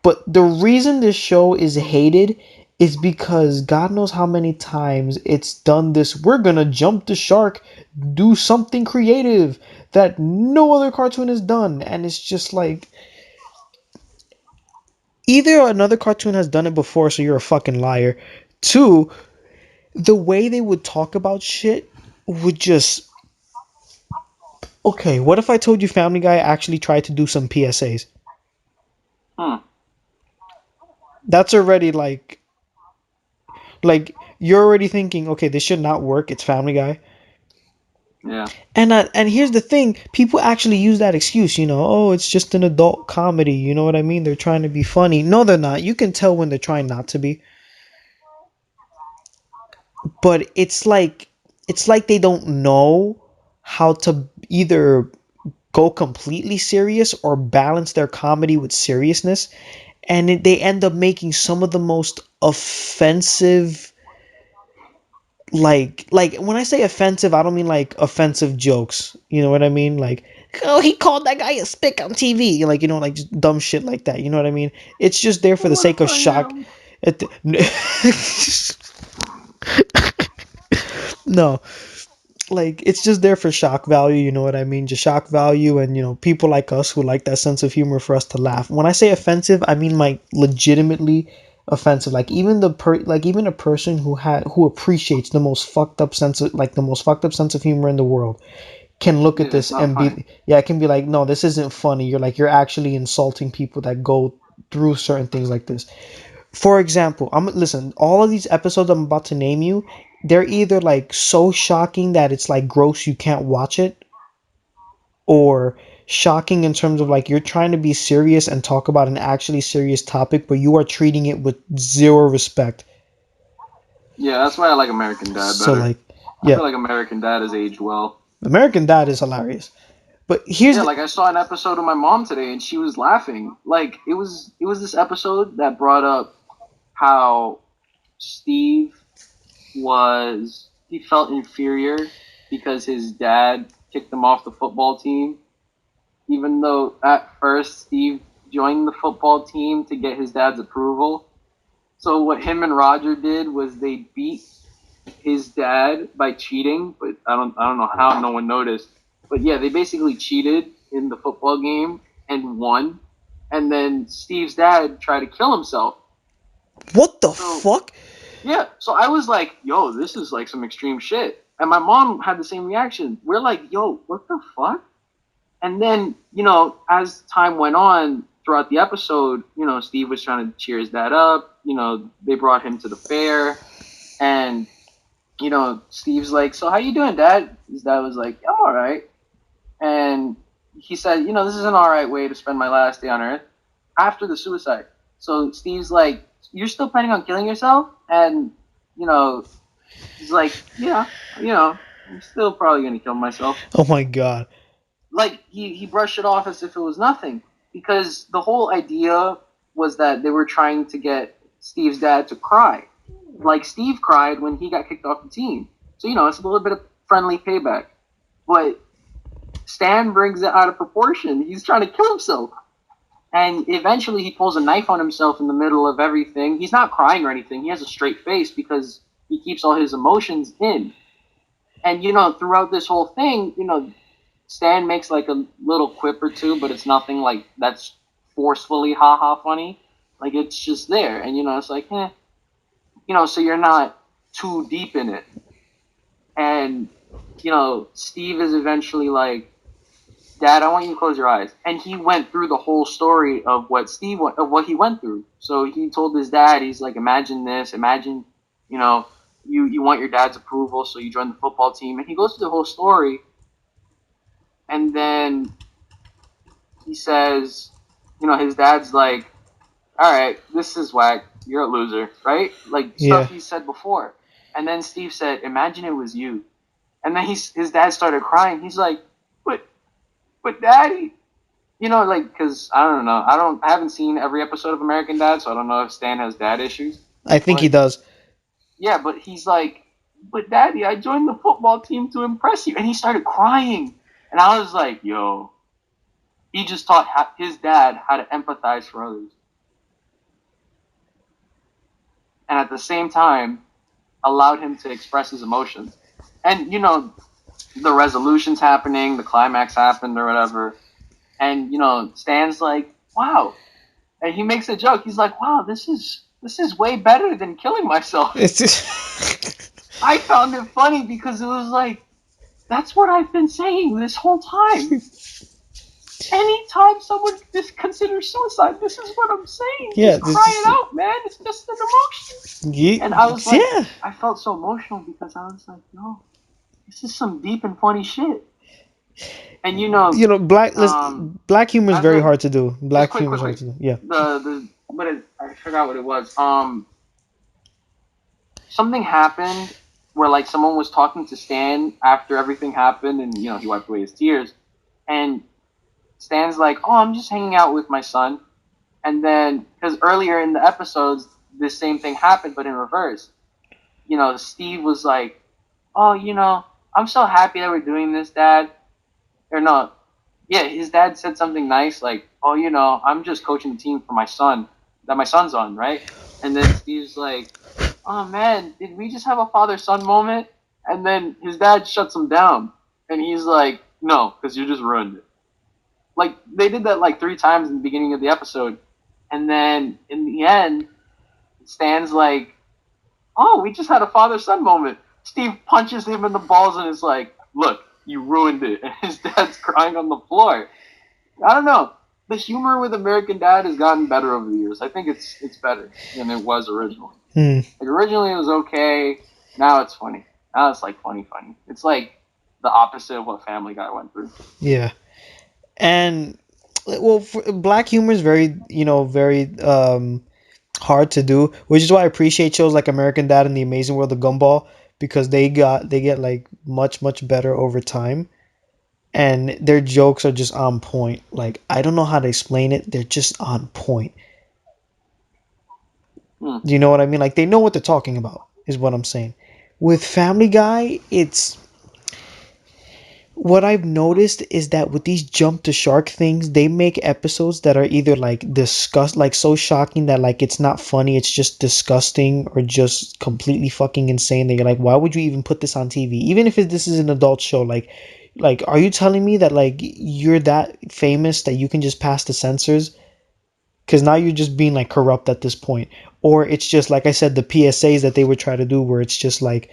But the reason this show is hated is because God knows how many times it's done this. We're going to jump the shark, do something creative that no other cartoon has done. And it's just like, either another cartoon has done it before, so you're a fucking liar. Two, the way they would talk about shit would just okay. What if I told you Family Guy actually tried to do some PSAs? Hmm. That's already like you're already thinking, okay, this should not work. It's Family Guy. Yeah. And here's the thing: people actually use that excuse. Oh, it's just an adult comedy. You know what I mean? They're trying to be funny. No, they're not. You can tell when they're trying not to be. But it's like they don't know how to either go completely serious or balance their comedy with seriousness, and they end up making some of the most offensive, like when I say offensive, I don't mean like offensive jokes. You know what I mean? Like, oh, he called that guy a spick on TV. Like, like just dumb shit like that. You know what I mean? It's just there for the What sake of if I shock. am? No, like it's just there for shock value. You know what I mean? Just shock value, and people like us who like that sense of humor for us to laugh. When I say offensive, I mean like legitimately offensive. Like even a person who appreciates the most fucked up sense of humor in the world can look at Yeah, this it's not and funny. be, yeah, it can be like, no, this isn't funny. You're actually insulting people that go through certain things like this. For example, listen, all of these episodes I'm about to name you, they're either like so shocking that it's like gross you can't watch it, or shocking in terms of like you're trying to be serious and talk about an actually serious topic, but you are treating it with zero respect. Yeah, that's why I like American Dad So better. like, I yeah, feel like American Dad has aged well. American Dad is hilarious. But here's Yeah, the like I saw an episode of my mom today, and she was laughing. Like it was this episode that brought up how Steve he felt inferior because his dad kicked him off the football team, even though at first Steve joined the football team to get his dad's approval. So what him and Roger did was they beat his dad by cheating, but I don't know how no one noticed. But yeah, they basically cheated in the football game and won. And then Steve's dad tried to kill himself. what the So fuck? yeah, so I was like, yo, this is like some extreme shit. And my mom had the same reaction. We're like, yo, what the fuck? And then, as time went on throughout the episode, Steve was trying to cheer his dad up. They brought him to the fair, and Steve's like, so how you doing, Dad? His dad was like, I'm all right. And he said, this is an all right way to spend my last day on Earth after the suicide. So Steve's like, you're still planning on killing yourself? And, he's like, yeah, I'm still probably going to kill myself. Oh my god. Like, he brushed it off as if it was nothing. Because the whole idea was that they were trying to get Steve's dad to cry. Like Steve cried when he got kicked off the team. So, it's a little bit of friendly payback. But Stan brings it out of proportion. He's trying to kill himself. And eventually he pulls a knife on himself in the middle of everything. He's not crying or anything. He has a straight face because he keeps all his emotions in. And, throughout this whole thing, Stan makes like a little quip or two, but it's nothing like that's forcefully haha funny. Like it's just there. And, it's like, so you're not too deep in it. And, Steve is eventually like, Dad, I want you to close your eyes. And he went through the whole story of what he went through. So he told his dad, he's like, imagine this, imagine, you want your dad's approval, so you join the football team. And he goes through the whole story. And then he says, his dad's like, all right, this is whack. You're a loser, right? Like Yeah. stuff he said before. And then Steve said, imagine it was you. And then his dad started crying. He's like, but Daddy, like, because I don't know. I haven't seen every episode of American Dad, so I don't know if Stan has dad issues. I think he But does. yeah, but he's like, but Daddy, I joined the football team to impress you. And he started crying. And I was like, yo, he just taught his dad how to empathize for others. And at the same time, allowed him to express his emotions. And, the resolution's happening, the climax happened or whatever. And, Stan's like, wow. And he makes a joke. He's like, wow, this is way better than killing myself. It's just I found it funny because it was like, that's what I've been saying this whole time. Anytime someone considers suicide, this is what I'm saying. yeah, Just cry this it out, man. It's just an emotion. And I was like, yeah. I felt so emotional because I was like, no, this is some deep and funny shit. And Black humor is as very a hard to do. just Black quick, humor is quick, hard quick. to do. Yeah. I forgot what it was. Something happened where like someone was talking to Stan after everything happened, and he wiped away his tears, and Stan's like, oh, I'm just hanging out with my son. And then, because earlier in the episodes, this same thing happened, but in reverse. Steve was like, oh, I'm so happy that we're doing this, Dad. Or no, yeah, his dad said something nice like, oh, I'm just coaching the team for my son, that my son's on, right? And then Steve's like, oh, man, did we just have a father-son moment? And then his dad shuts him down. And he's like, no, because you just ruined it. Like, they did that like 3 times in the beginning of the episode. And then in the end, Stan's like, oh, we just had a father-son moment. Steve punches him in the balls and is like, look, you ruined it. And his dad's crying on the floor. I don't know. The humor with American Dad has gotten better over the years. I think it's better than it was originally. Like, originally it was okay. Now it's funny. Now it's like funny. It's like the opposite of what Family Guy went through. Yeah. And well, black humor is very, very hard to do, which is why I appreciate shows like American Dad and The Amazing World of Gumball, because they get like much better over time, and their jokes are just on point. Like, I don't know how to explain it, they're just on point. Do you know what I mean? Like, they know what they're talking about, is what I'm saying. With Family Guy, it's what I've noticed is that with these jump to shark things, they make episodes that are either like like so shocking that like it's not funny, it's just disgusting, or just completely fucking insane that you're like, why would you even put this on TV? Even if this is an adult show, like, are you telling me that like you're that famous that you can just pass the censors? Because now you're just being like corrupt at this point. Or it's just like I said, the PSAs that they would try to do, where it's just like,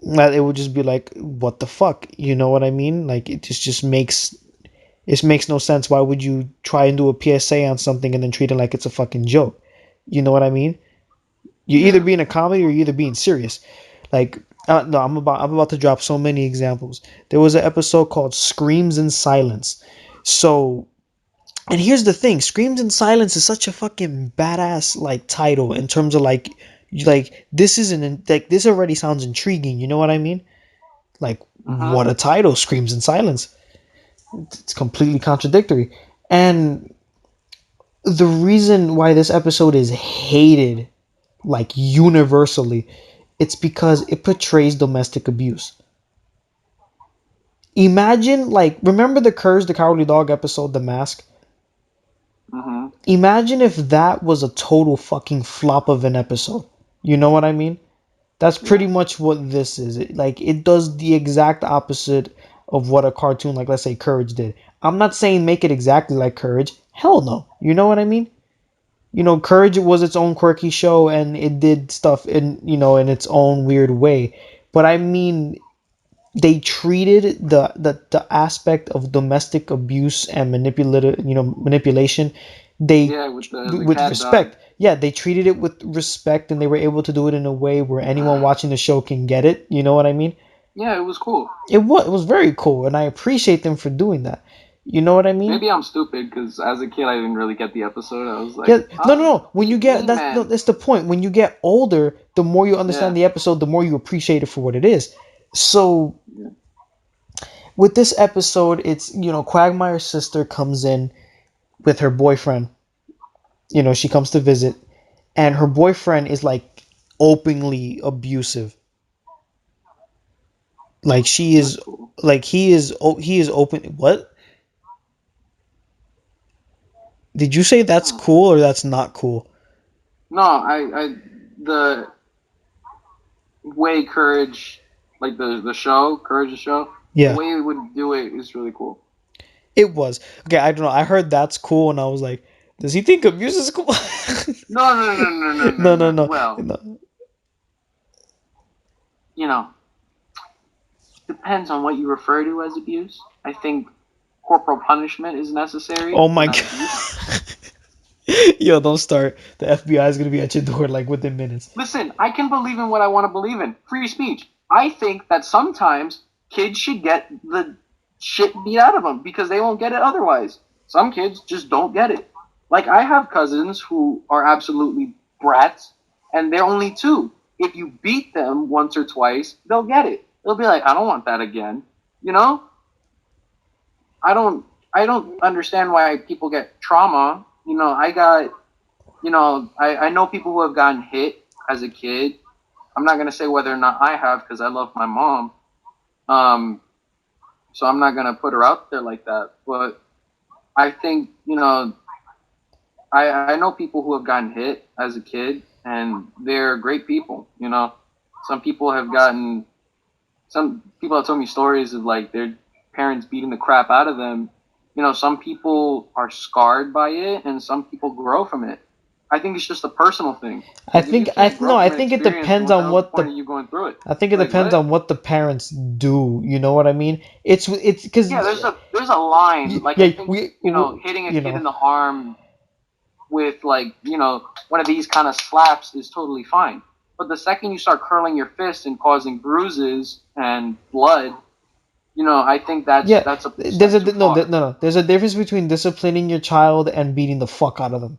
that it would just be like, what the fuck, you know what I mean? Like, it makes no sense. Why would you try and do a PSA on something and then treat it like it's a fucking joke? You know what I mean? You're either being a comedy or you're either being serious. Like, no, I'm about to drop so many examples. There was an episode called Screams in Silence. So, and here's the thing, Screams in Silence is such a fucking badass like title in terms of like this isn't like, this already sounds intriguing, you know what I mean? Like, what a title, Screams in Silence. It's completely contradictory. And the reason why this episode is hated, like universally, it's because it portrays domestic abuse. Imagine, like, remember the Courage the Cowardly Dog episode, The Mask? Imagine if that was a total fucking flop of an episode. You know what I mean? That's pretty much what this is. It does the exact opposite of what a cartoon like, let's say, Courage did. I'm not saying make it exactly like Courage. Hell no. You know what I mean? Courage was its own quirky show and it did stuff in its own weird way. But I mean, they treated the aspect of domestic abuse and manipulation, they with respect. Yeah, they treated it with respect, and they were able to do it in a way where anyone watching the show can get it. You know what I mean? Yeah, it was cool. It was very cool, and I appreciate them for doing that. You know what I mean? Maybe I'm stupid because as a kid I didn't really get the episode. I was like, Yeah, no. When you get that's the point. When you get older, the more you understand the episode, the more you appreciate it for what it is. So with this episode, it's Quagmire's sister comes in with her boyfriend. She comes to visit, and her boyfriend is like openly abusive. Like, she is, like, he is open. What did you say? That's cool or that's not cool? No, I the way Courage, like the show, Courage the show, Yeah, the way it would do it is really cool. it was. Okay, I don't know. I heard that's cool, and I was like, does he think abuse is cool? No. Well, depends on what you refer to as abuse. I think corporal punishment is necessary. Oh my god. Yo, don't start. The FBI is gonna be at your door like within minutes. Listen, I can believe in what I want to believe in. Free speech. I think that sometimes kids should get the shit beat out of them because they won't get it otherwise. Some kids just don't get it. Like, I have cousins who are absolutely brats, and they're only 2. If you beat them once or twice, they'll get it. They'll be like, I don't want that again. You know? I don't I don't understand why people get trauma. I know people who have gotten hit as a kid. I'm not gonna say whether or not I have because I love my mom. Um, so I'm not gonna put her out there like that. But I think I know people who have gotten hit as a kid, and they're great people. Some people have gotten some people have told me stories of like their parents beating the crap out of them. Some people are scarred by it, and some people grow from it. I think it's just a personal thing. I Like if you think I can't no, grow I from an think it experience, then depends what the on hell's the what point the of you going through it? I think it Like depends what? on what the parents do. You know what I mean? It's because Yeah, there's a line. Like I yeah, think hitting a you kid know in the arm with like one of these kind of slaps is totally fine. But the second you start curling your fist and causing bruises and blood, I think that's yeah. that's a There's step a too no far. no no. There's a difference between disciplining your child and beating the fuck out of them.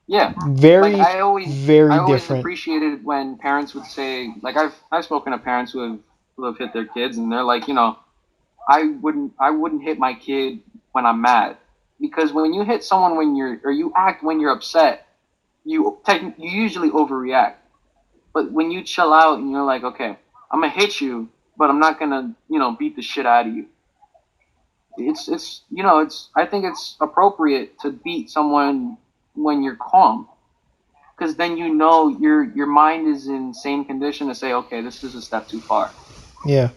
Yeah, like Very I very always different. appreciated when parents would say, like I've spoken to parents who have hit their kids, and they're like, I wouldn't hit my kid when I'm mad, because when you hit someone or you act when you're upset, you usually overreact. But when you chill out and you're like, okay, I'm gonna hit you, but I'm not gonna beat the shit out of you. It's I think it's appropriate to beat someone when you're calm, because then your mind is in same condition to say, okay, this is a step too far. Yeah.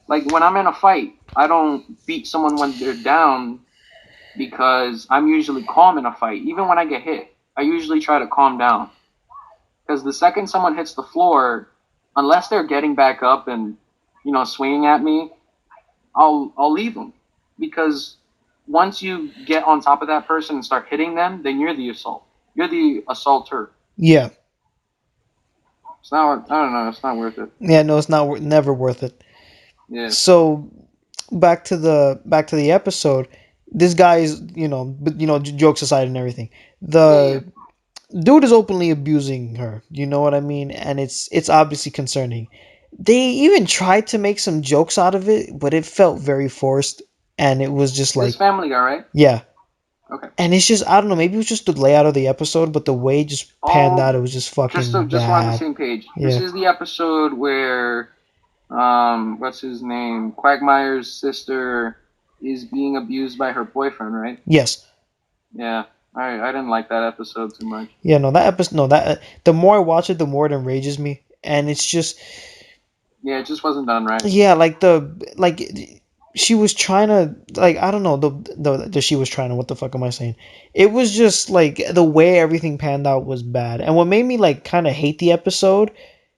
Like when I'm in a fight, I don't beat someone when they're down because I'm usually calm in a fight. Even when I get hit, I usually try to calm down, because the second someone hits the floor, unless they're getting back up and swinging at me, I'll leave them, because once you get on top of that person and start hitting them, then you're the assault. You're the assaulter. Yeah. It's not. I don't know. It's not worth it. Yeah. No, it's not never worth it. Yeah. So back to the episode. This guy is but jokes aside and everything. Yeah. Yeah. The dude is openly abusing her. You know what I mean? And it's obviously concerning. They even tried to make some jokes out of it, but it felt very forced, and it was just This like, Family Guy, right? yeah. Okay. And it's just I don't know. Maybe it was just the layout of the episode, but the way it just panned out, Oh, it was just just so fucking just so we're on the bad. same page. This Yeah. is the episode where what's his name? Quagmire's sister is being abused by her boyfriend, right? Yes. Yeah. I didn't like that episode too much. Yeah. No, that episode. No, that the more I watch it, the more it enrages me, and it's just Yeah, it just wasn't done right. yeah, like she was trying to like I don't know the she was trying to what the fuck am I saying? It was just like the way everything panned out was bad, and what made me like kind of hate the episode,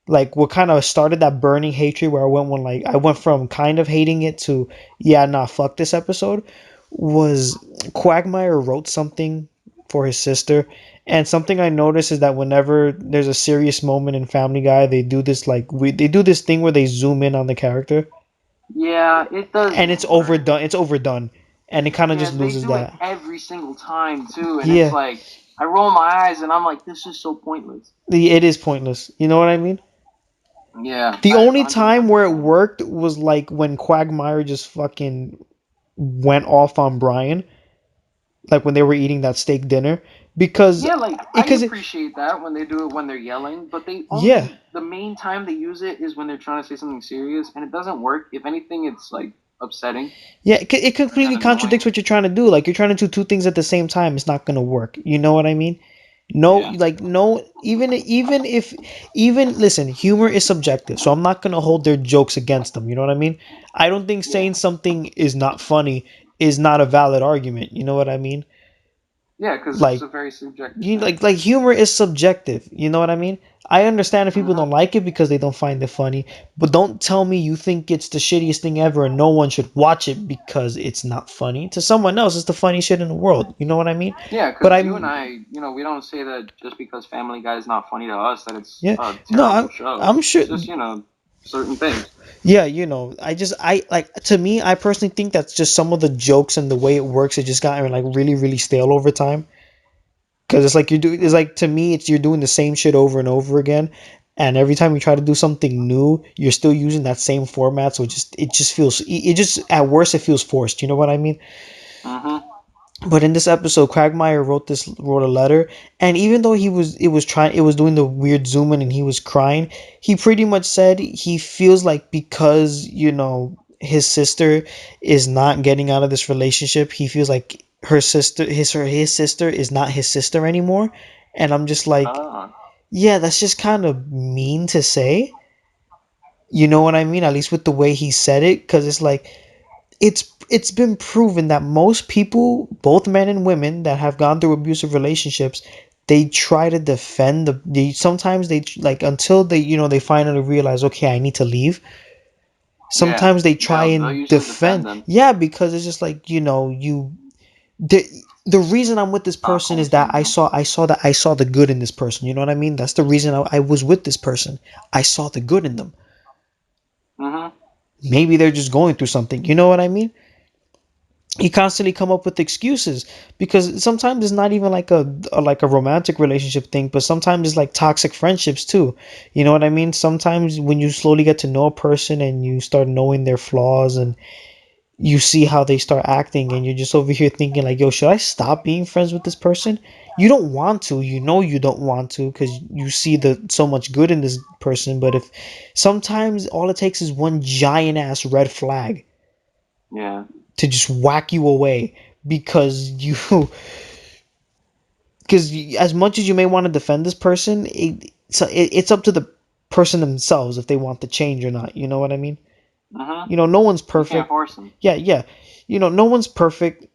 like what kind of started that burning hatred where I went from kind of hating it to yeah nah fuck this episode, was Quagmire wrote something for his sister, and something I noticed is that whenever there's a serious moment in Family Guy, they do this they do this thing where they zoom in on the character, Yeah, it and doesn't work. it's overdone, and it kind of Yeah, just they loses do it that. every single time too, and it's Yeah, like I roll my eyes and I'm like, this is so pointless. it is pointless. You know what I mean? Yeah, The I only time where it 100% worked was like when Quagmire just fucking went off on Brian, like when they were eating that steak dinner, because Yeah, like I because it, appreciate that when they do it when they're yelling, but yeah. the main time they use it is when they're trying to say something serious, and it doesn't work. If anything, it's like upsetting Yeah, it and completely contradicts annoying. what you're trying to do. Like you're trying to do two things at the same time. It's not gonna work. You know what I mean? No, Yeah, like no. Even if even listen, humor is subjective. So I'm not gonna hold their jokes against them. You know what I mean? I don't think yeah, saying something is not funny is not a valid argument. You know what I mean? yeah, because it's Like a very subjective you thing. like humor is subjective. You know what I mean? I understand if people Hmm. don't like it because they don't find it funny, but don't tell me you think it's the shittiest thing ever and no one should watch it because it's not funny. To someone else, it's the funniest shit in the world. You know what I mean? Yeah, But because you and I'm I, we don't say that just because Family Guy is not funny to us that it's yeah, a no, terrible show. I'm sure. It's just certain things. Yeah, I like to me, I personally think that's just some of the jokes and the way it works. It just gotten like really, really stale over time. Because it's like it's Hmm. like to me, it's you're doing the same shit over and over again, and every time you try to do something new, you're still using that same format. So it just feels it just at worst it feels forced. You know what I mean? Mhm. But in this episode, Quagmire wrote a letter, and even though it was doing the weird zoom in and he was crying, he pretty much said he feels like because his sister is not getting out of this relationship, he feels like his sister is not his sister anymore, and I'm just like, Oh. yeah, that's just kind of mean to say. You know what I mean? At least with the way he said it, because it's like it's been proven that most people, both men and women that have gone through abusive relationships, they try to defend sometimes they like until they finally realize, okay, I need to leave. Yeah. Sometimes they try They'll and usually defend defend. them. Yeah, because it's just like, the the reason I'm with this person Stockholm is that syndrome. I saw the good in this person. You know what I mean? That's the reason I was with this person. I saw the good in them. Mhm. Maybe they're just going through something. You know what I mean? You constantly come up with excuses because sometimes it's not even like a romantic relationship thing, but sometimes it's like toxic friendships too. You know what I mean? Sometimes when you slowly get to know a person and you start knowing their flaws and you see how they start acting, and you're just over here thinking like, yo, should I stop being friends with this person? You don't want to, you don't want to, because you see the so much good in this person. But if sometimes all it takes is one giant ass red flag Yeah. to just whack you away, because you because as much as you may want to defend this person, it's up to the person themselves if they want to change or not. You know what I mean? Mhm. No one's You can't perfect. force them. Yeah, yeah. No one's perfect.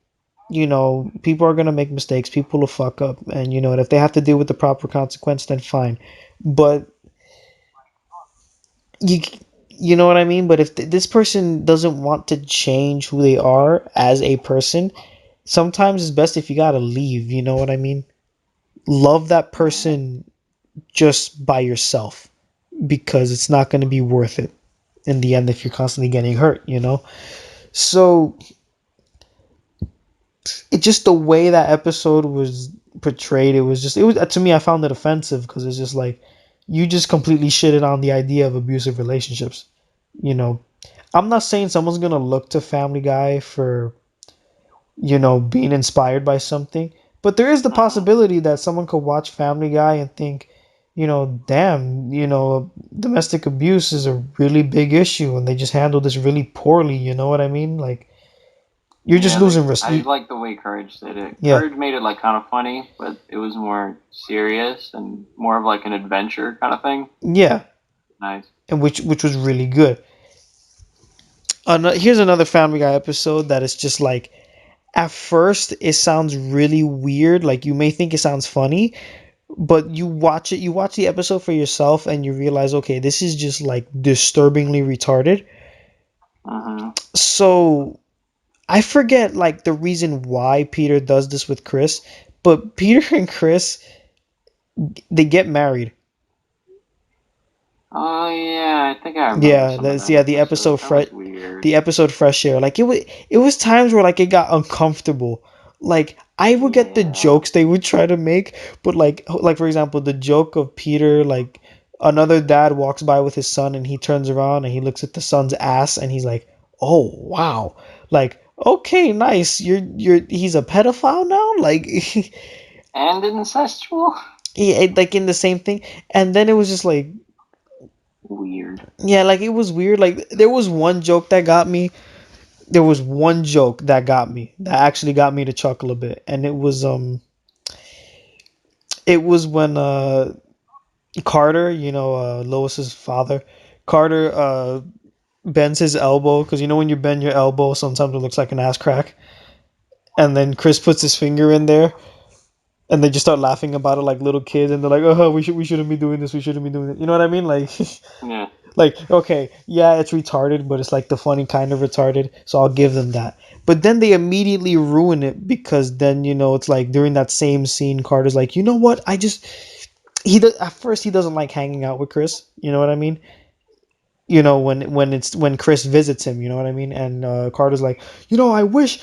People are gonna make mistakes. People will fuck up, and and if they have to deal with the proper consequence, then fine. But you you know what I mean. But if this person doesn't want to change who they are as a person, sometimes it's best if you gotta leave. You know what I mean? Love that Yeah. person just by yourself, because it's not going to be worth it in the end if you're constantly getting hurt. So it just the way that episode was portrayed, it was to me, I found it offensive, because it's just like you just completely shitted on the idea of abusive relationships. you know I'm not saying someone's going to look to Family Guy for being inspired by something. But there is the Mhm. possibility that someone could watch Family Guy and think, damn, domestic abuse is a really big issue and they just handle this really poorly. You know what I mean? Like, you're just Yeah. losing I respect. like the way Courage did it. Yeah, Courage made it like kind of funny, but it was more serious and more of like an adventure kind of thing. yeah, Nice. and which was really good. Here's another Family Guy episode that is just like, at first it sounds really weird. Like, you may think it sounds funny, but you watch the episode for yourself and you realize, okay, this is just like disturbingly retarded. Mhm. So I forget like the reason why Peter does this with Chris, but Peter and Chris, they get married. Oh yeah, I think I remember Yeah, some of that's that yeah, the episode. episode That was weird. Fresh Air. Like, it was times where like it got uncomfortable. Like, I would get the Yeah. jokes they would try to make, but like for example, the joke of Peter, like, another dad walks by with his son and he turns around and he looks at the son's ass and he's like, "Oh, wow." Like, "Okay, nice. He's a pedophile now?" Like, And incestual. like in the same thing. And then it was just like, Weird. yeah, like, it was weird. Like, there was one joke that got me. That actually got me to chuckle a bit, and it was when Carter, Lois's father, Carter bends his elbow, because when you bend your elbow sometimes it looks like an ass crack, and then Chris puts his finger in there, and they just start laughing about it like little kids, and they're like, "Oh, we shouldn't be doing this, we shouldn't be doing it." You know what I mean? Like, Yeah. like, okay, yeah, it's retarded, but it's like the funny kind of retarded, so I'll give them that. But then they immediately ruin it, because then it's like during that same scene, Carter's like, "You know what? At first he doesn't like hanging out with Chris. You know what I mean? When Chris visits him, you know what I mean? And Carter's like, I wish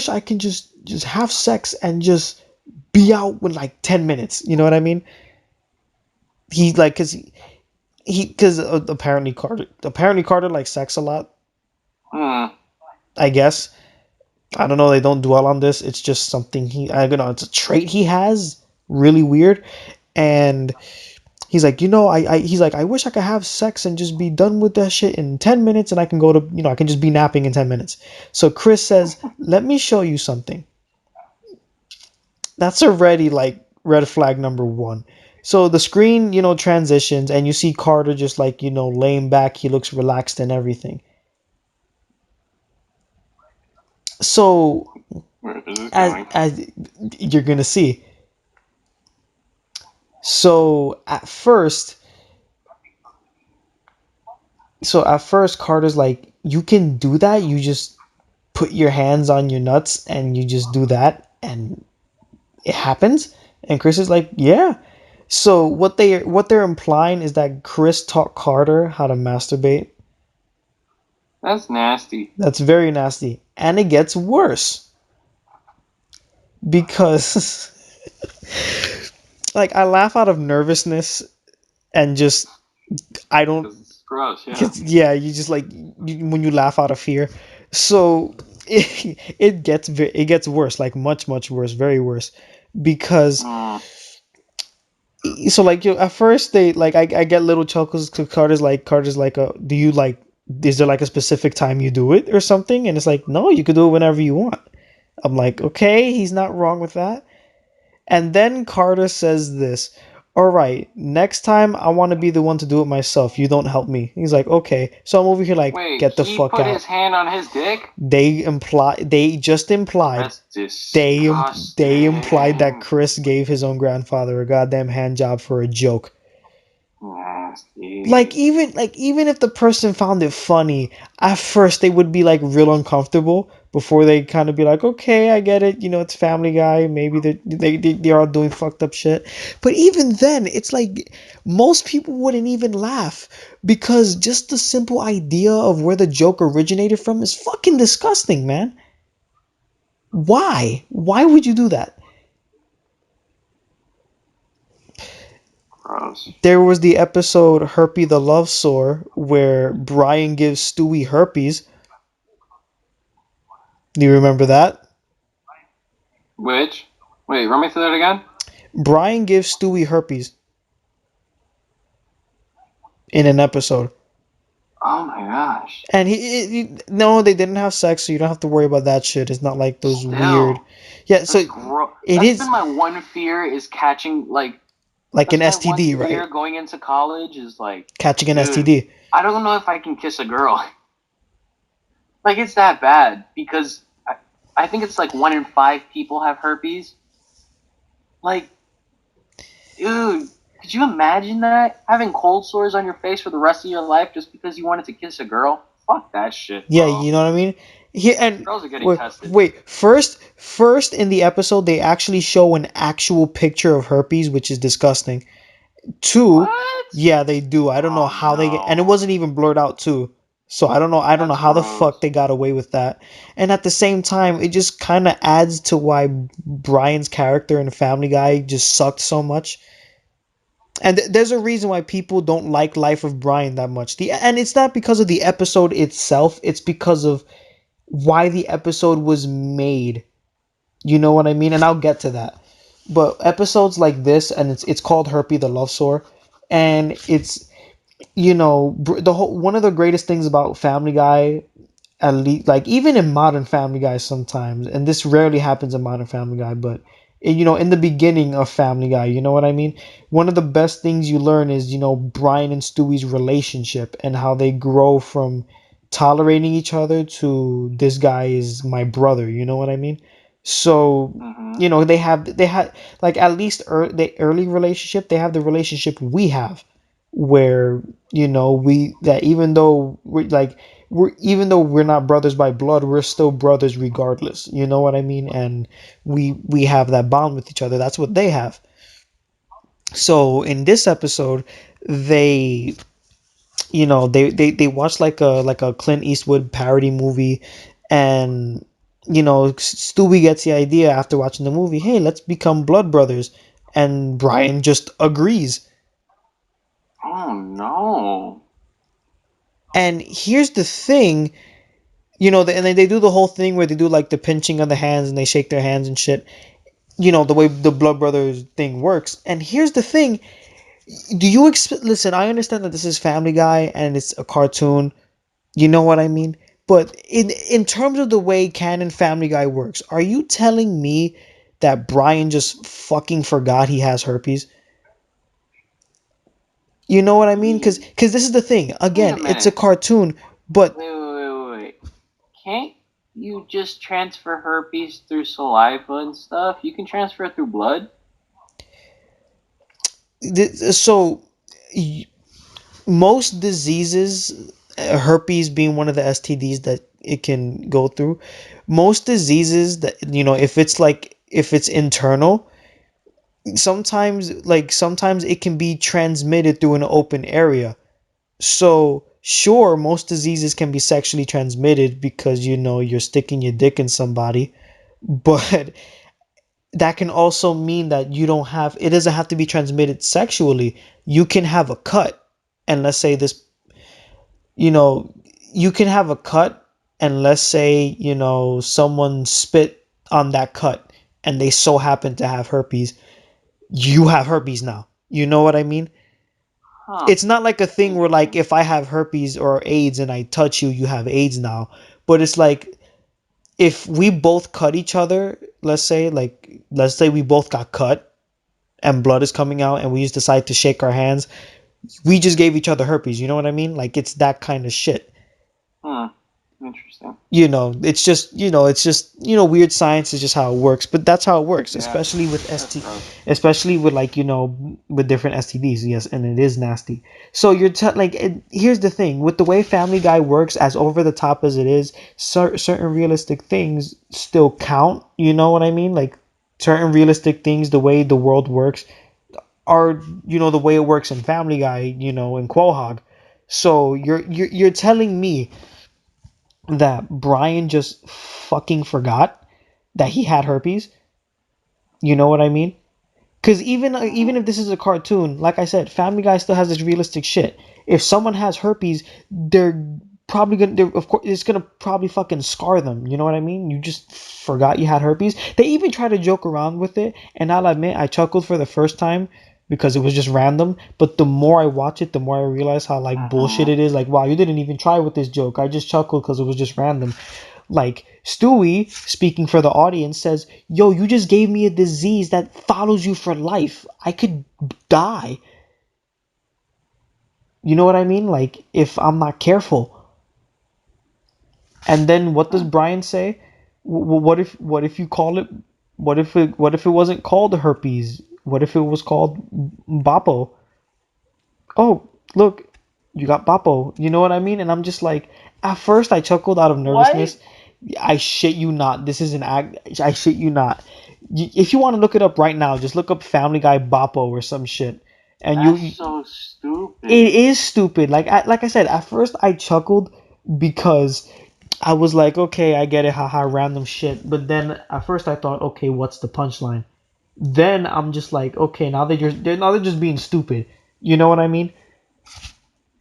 I can just have sex and just be out with like 10 minutes. You know what I mean? He like, cause because apparently Carter likes sex a lot. Hmm. I guess. I don't know. They don't dwell on this. It's just something I don't know. It's a trait he has. Really weird. And he's like, he's like, I wish I could have sex and just be done with that shit in 10 minutes, and I can go to, I can just be napping in 10 minutes. So Chris says, let me show you something. That's already like red flag number one. So the screen, transitions, and you see Carter just like, laying back. He looks relaxed and everything. So Where is this as going? as you're gonna see. So at first, Carter's like, you can do that. You just put your hands on your nuts and you just do that, and it happens. And Chris is like, yeah. So what they're implying is that Chris taught Carter how to masturbate. That's nasty. That's very nasty, and it gets worse because like I laugh out of nervousness and just I don't. Because it's gross, yeah. Cause yeah, you just like when you laugh out of fear. So it gets worse, like much worse, very worse, because Mm. so like at first they like I get little chuckles because Carter's like do you like is there like a specific time you do it or something, and it's like no, you could do it whenever you want. I'm like okay, he's not wrong with that. And then Carter says this, all right, next time I want to be the one to do it myself. You don't help me. He's like, okay. So I'm over here like, Wait, get the he fuck put his out. hand on his dick? They just implied, That's they implied that disgusting. Chris gave his own grandfather a goddamn hand job for a joke. Like Nasty. even if the person found it funny, at first they would be like real uncomfortable before they kind of be like, okay, I get it. It's Family Guy. Maybe they're all doing fucked up shit. But even then, it's like most people wouldn't even laugh because just the simple idea of where the joke originated from is fucking disgusting, man. Why? Why would you do that? Gross. There was the episode Herpy the Love Sore where Brian gives Stewie herpes. Do you remember that? Which? Wait, run me through that again? Brian gives Stewie herpes in an episode. Oh my gosh. And no, they didn't have sex, so you don't have to worry about that shit. It's not like those weird. Still. Yeah, so That's gross. it That's been is my one fear is catching, like, like an that's my one STD, fear right? going into college is like, Catching an dude, STD. I don't know if I can kiss a girl. Like, it's that bad because I think it's like 1 in 5 people have herpes. Like, dude, could you imagine that? Having cold sores on your face for the rest of your life just because you wanted to kiss a girl? Fuck that shit, Yeah, bro. you know what I mean? Here and Girls are getting wait, tested. wait. First in the episode, they actually show an actual picture of herpes, which is disgusting. Two, What? yeah, they do. I don't know Oh how they get, and it no. wasn't even blurred out too. So I don't know. I don't know That's how the fuck gross. they got away with that. And at the same time, it just kind of adds to why Brian's character in Family Guy just sucked so much. And there's a reason why people don't like Life of Brian that much. And it's not because of the episode itself. It's because of why the episode was made. You know what I mean? And I'll get to that. But episodes like this, and it's called Herpy the Love Sore, and it's the whole one of the greatest things about Family Guy, at least like even in Modern Family Guy sometimes, and this rarely happens in Modern Family Guy, but in the beginning of Family Guy, you know what I mean? One of the best things you learn is Brian and Stewie's relationship and how they grow from tolerating each other to this guy is my brother, you know what I mean? So Mm-hmm. they had like at least the early relationship, they have the relationship we have where we that even though we're not brothers by blood, we're still brothers regardless, you know what I mean? And we have that bond with each other. That's what they have. So in this episode, they they watch like a Clint Eastwood parody movie, and Stewie gets the idea after watching the movie, hey, let's become blood brothers, and Brian just agrees. Oh no. And here's the thing, you know, and they do the whole thing where they do like the pinching of the hands and they shake their hands and shit. You know, the way the Blood Brothers thing works. And here's the thing, do you listen, I understand that this is Family Guy and it's a cartoon, you know what I mean? But in terms of the way canon Family Guy works, are you telling me that Brian just fucking forgot he has herpes? You know what I mean? Cuz this is the thing. Wait a Again, it's a minute. cartoon, but Wait. Can't you just transfer herpes through saliva and stuff? You can transfer it through blood. so most diseases, herpes being one of the STDs that it can go through, most diseases that, you know, if it's internal, sometimes it can be transmitted through an open area. So sure, most diseases can be sexually transmitted because, you know, you're sticking your dick in somebody, but that can also mean that you don't have it doesn't have to be transmitted sexually. You can have a cut, and let's say this, you know, you can have a cut, and let's say, you know, someone spit on that cut and they so happen to have herpes. You have herpes now. You know what I mean? Huh. It's not like a thing where, like, if I have herpes or AIDS and I touch you, you have AIDS now. But it's like, if we both cut each other, let's say we both got cut and blood is coming out and we just decide to shake our hands, we just gave each other herpes. You know what I mean? Like, it's that kind of shit. Interesting. You know, it's just, weird science is just how it works. But that's how it works, Yeah. especially with That's gross. especially with, like, you know, with different STDs. Yes, and it is nasty. So you're here's the thing with the way Family Guy works, as over the top as it is, certain realistic things still count. You know what I mean? Like, certain realistic things, the way the world works, are, you know, the way it works in Family Guy, you know, in Quahog. So you're telling me that Brian just fucking forgot that he had herpes? You know what I mean? Because even if this is a cartoon, like I said, Family Guy still has this realistic shit. If someone has herpes, they're probably gonna, of course, it's gonna probably fucking scar them. You know what I mean? You just forgot you had herpes. They even try to joke around with it, and I'll admit I chuckled for the first time because it was just random. But the more I watch it, the more I realize how, like, bullshit it is. Like, wow, you didn't even try with this joke. I just chuckled because it was just random. Like, Stewie, speaking for the audience, says, "Yo, you just gave me a disease that follows you for life. I could die." You know what I mean? Like, if I'm not careful. And then what does Brian say? What if you call it? What if it wasn't called herpes? What if it was called Bapo? Oh, look, you got Bapo. You know what I mean? And I'm just like, at first I chuckled out of nervousness. I shit you not. This is an act. I shit you not. If you want to look it up right now, just look up Family Guy Boppo or some shit, and That's so stupid. it is stupid. Like I said, at first I chuckled because I was like, okay, I get it, haha, random shit. But then at first I thought, okay, what's the punchline? Then I'm just like, okay, now they're just being stupid. You know what I mean?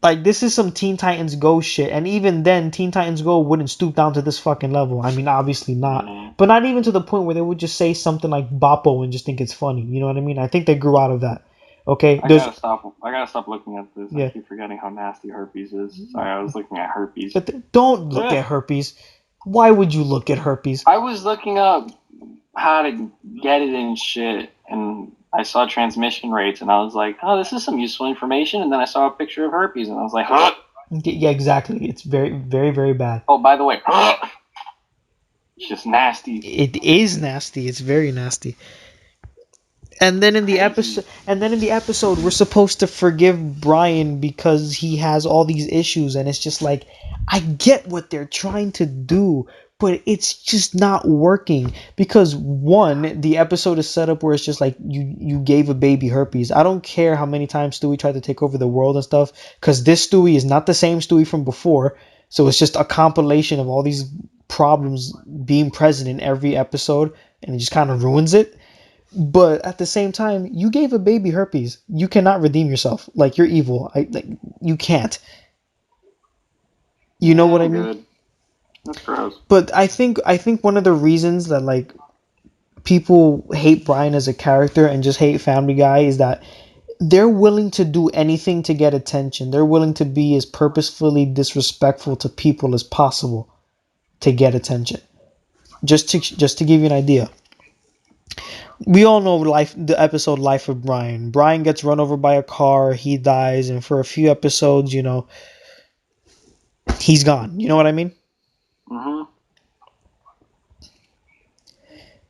Like, this is some Teen Titans Go shit, and even then, Teen Titans Go wouldn't stoop down to this fucking level. I mean, obviously not, but not even to the point where they would just say something like Boppo and just think it's funny. You know what I mean? I think they grew out of that. Okay, I gotta stop looking at this. Yeah. I keep forgetting how nasty herpes is. Sorry, I was looking at herpes. But don't look at herpes. Why would you look at herpes? I was looking up how to get it and shit, and I saw transmission rates, and I was like, oh, this is some useful information. And then I saw a picture of herpes, and I was like, huh? Yeah, exactly. It's very, very, very bad. Oh, by the way, it's just nasty. It is nasty. It's very nasty. And then in the episode, we're supposed to forgive Brian because he has all these issues, and it's just like, I get what they're trying to do, but it's just not working. Because one, the episode is set up where it's just like, you gave a baby herpes. I don't care how many times Stewie tried to take over the world and stuff, because this Stewie is not the same Stewie from before. So it's just a compilation of all these problems being present in every episode, and it just kind of ruins it. But at the same time, you gave a baby herpes. You cannot redeem yourself. Like you're evil. You can't. You know Yeah, what I I'm mean? good. That's gross. But I think one of the reasons that like people hate Brian as a character and just hate Family Guy is that they're willing to do anything to get attention. They're willing to be as purposefully disrespectful to people as possible to get attention. Just to give you an idea. We all know the episode Life of Brian. Brian gets run over by a car, he dies, and for a few episodes, he's gone. You know what I mean? Mm-hmm.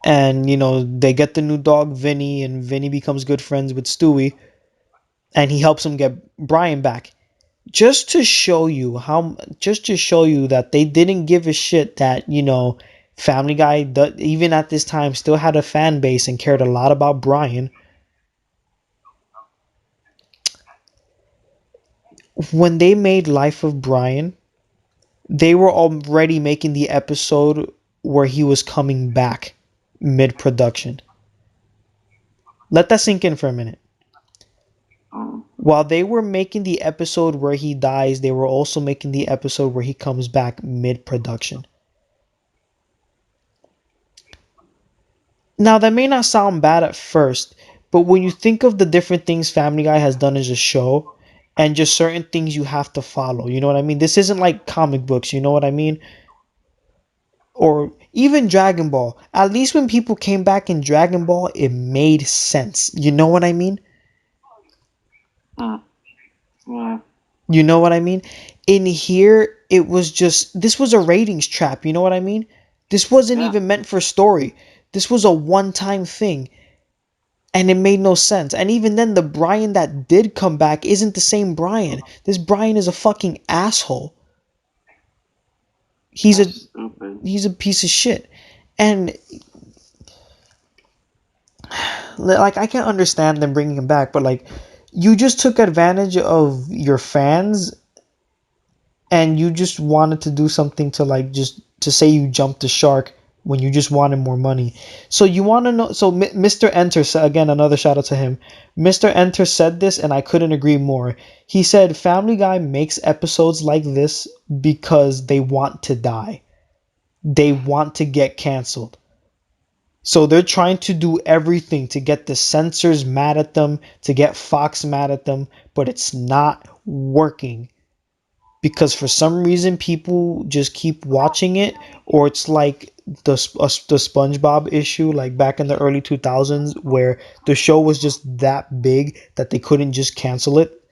And they get the new dog Vinny, and Vinny becomes good friends with Stewie, and he helps him get Brian back. Just to show you that they didn't give a shit that Family Guy, even at this time, still had a fan base and cared a lot about Brian. When they made Life of Brian, they were already making the episode where he was coming back mid production. Let that sink in for a minute. While they were making the episode where he dies, they were also making the episode where he comes back mid production. Now, that may not sound bad at first, but when you think of the different things Family Guy has done as a show and just certain things you have to follow, you know what I mean? This isn't like comic books, you know what I mean? Or even Dragon Ball. At least when people came back in Dragon Ball, it made sense. You know what I mean? Yeah. You know what I mean? In here, this was a ratings trap. You know what I mean? This wasn't Yeah. even meant for story. This was a one-time thing. And it made no sense. And even then, the Brian that did come back isn't the same Brian. This Brian is a fucking asshole. He's That's a stupid. he's a piece of shit. And like I can't understand them bringing him back, but like you just took advantage of your fans and you just wanted to do something to like just to say you jumped the shark when you just wanted more money. So you want to know? So Mr. Enter again, another shout out to him. Mr. Enter said this, and I couldn't agree more. He said Family Guy makes episodes like this because they want to die. They want to get canceled. So they're trying to do everything to get the censors mad at them, to get Fox mad at them, but it's not working because for some reason people just keep watching it, or it's like the SpongeBob issue like back in the early 2000s where the show was just that big that they couldn't just cancel it,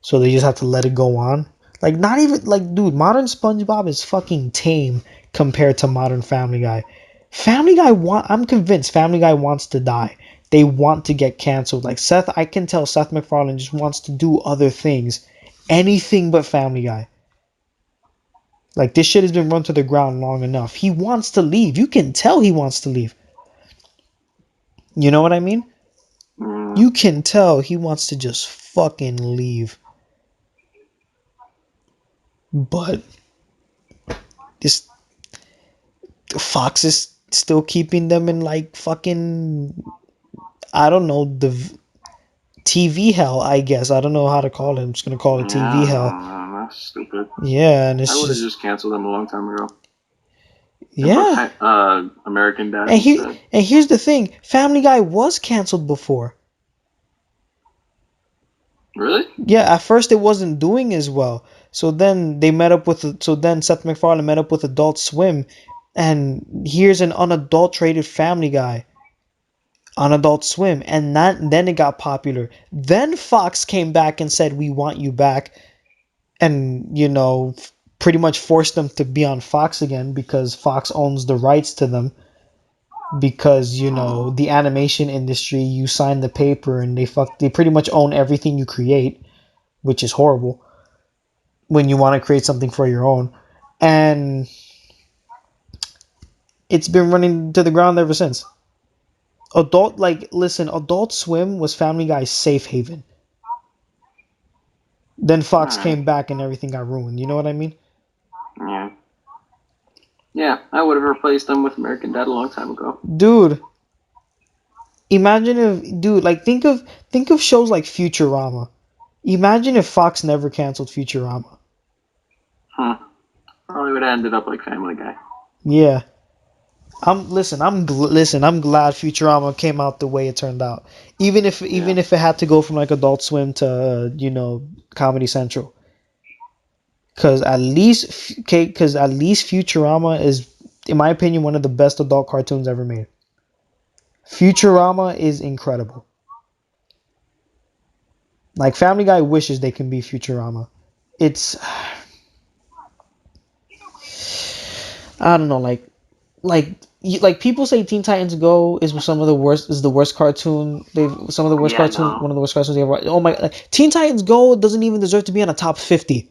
so they just have to let it go on. Like not even like dude, modern SpongeBob is fucking tame compared to modern Family Guy. I'm convinced Family Guy wants to die. They want to get canceled. Like I can tell Seth MacFarlane just wants to do other things. Anything but Family Guy. Like this shit has been run to the ground long enough. He wants to leave. You can tell he wants to leave. You know what I mean? You can tell he wants to just fucking leave. But this Fox is still keeping them in like fucking I don't know the TV hell. I guess I don't know how to call it. I'm just gonna call it TV hell. That's stupid. Yeah, and it's I would have just canceled them a long time ago. yeah. American Dad instead. And here's the thing: Family Guy was canceled before. Really? Yeah, at first it wasn't doing as well. So then Seth MacFarlane met up with Adult Swim, and here's an unadulterated Family Guy on Adult Swim, and then it got popular. Then Fox came back and said, "We want you back," and pretty much forced them to be on Fox again because Fox owns the rights to them. Because the animation industry, you sign the paper and they pretty much own everything you create, which is horrible when you want to create something for your own. And it's been running to the ground ever since. Adult Swim was Family Guy's safe haven. Then Fox came back and everything got ruined. You know what I mean? Yeah. Yeah, I would have replaced them with American Dad a long time ago. Dude, Imagine if, dude, like think of shows like Futurama. Imagine if Fox never canceled Futurama. Huh. Probably would have ended up like Family Guy. Yeah. Listen. I'm glad Futurama came out the way it turned out. Even if it had to go from like Adult Swim to Comedy Central. Cause at least Futurama is, in my opinion, one of the best adult cartoons ever made. Futurama is incredible. Like Family Guy wishes they can be Futurama. It's I don't know, like people say Teen Titans Go is the worst cartoon they've some of the worst Yeah, cartoons no. one of the worst cartoons they ever. Oh my, like, Teen Titans Go doesn't even deserve to be on a top 50.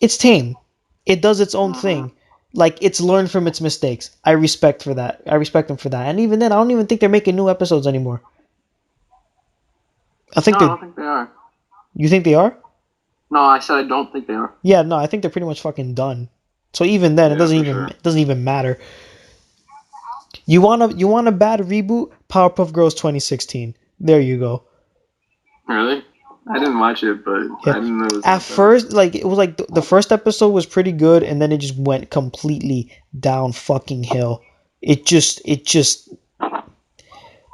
It's tame. It does its own Mm-hmm. thing. Like, it's learned from its mistakes. I respect for that. I respect them for that. And even then, I don't even think they're making new episodes anymore. I think No, I they're. don't think they are. You think they are? No, I said I don't think they are. Yeah, no, I think they're pretty much fucking done. So even then, Yeah, for sure. it doesn't even matter. You want a bad reboot? Powerpuff Girls 2016. There you go. Really? I didn't watch it, but Yeah. I didn't know it was At that bad. first, like it was like the first episode was pretty good, and then it just went completely down fucking hill. It just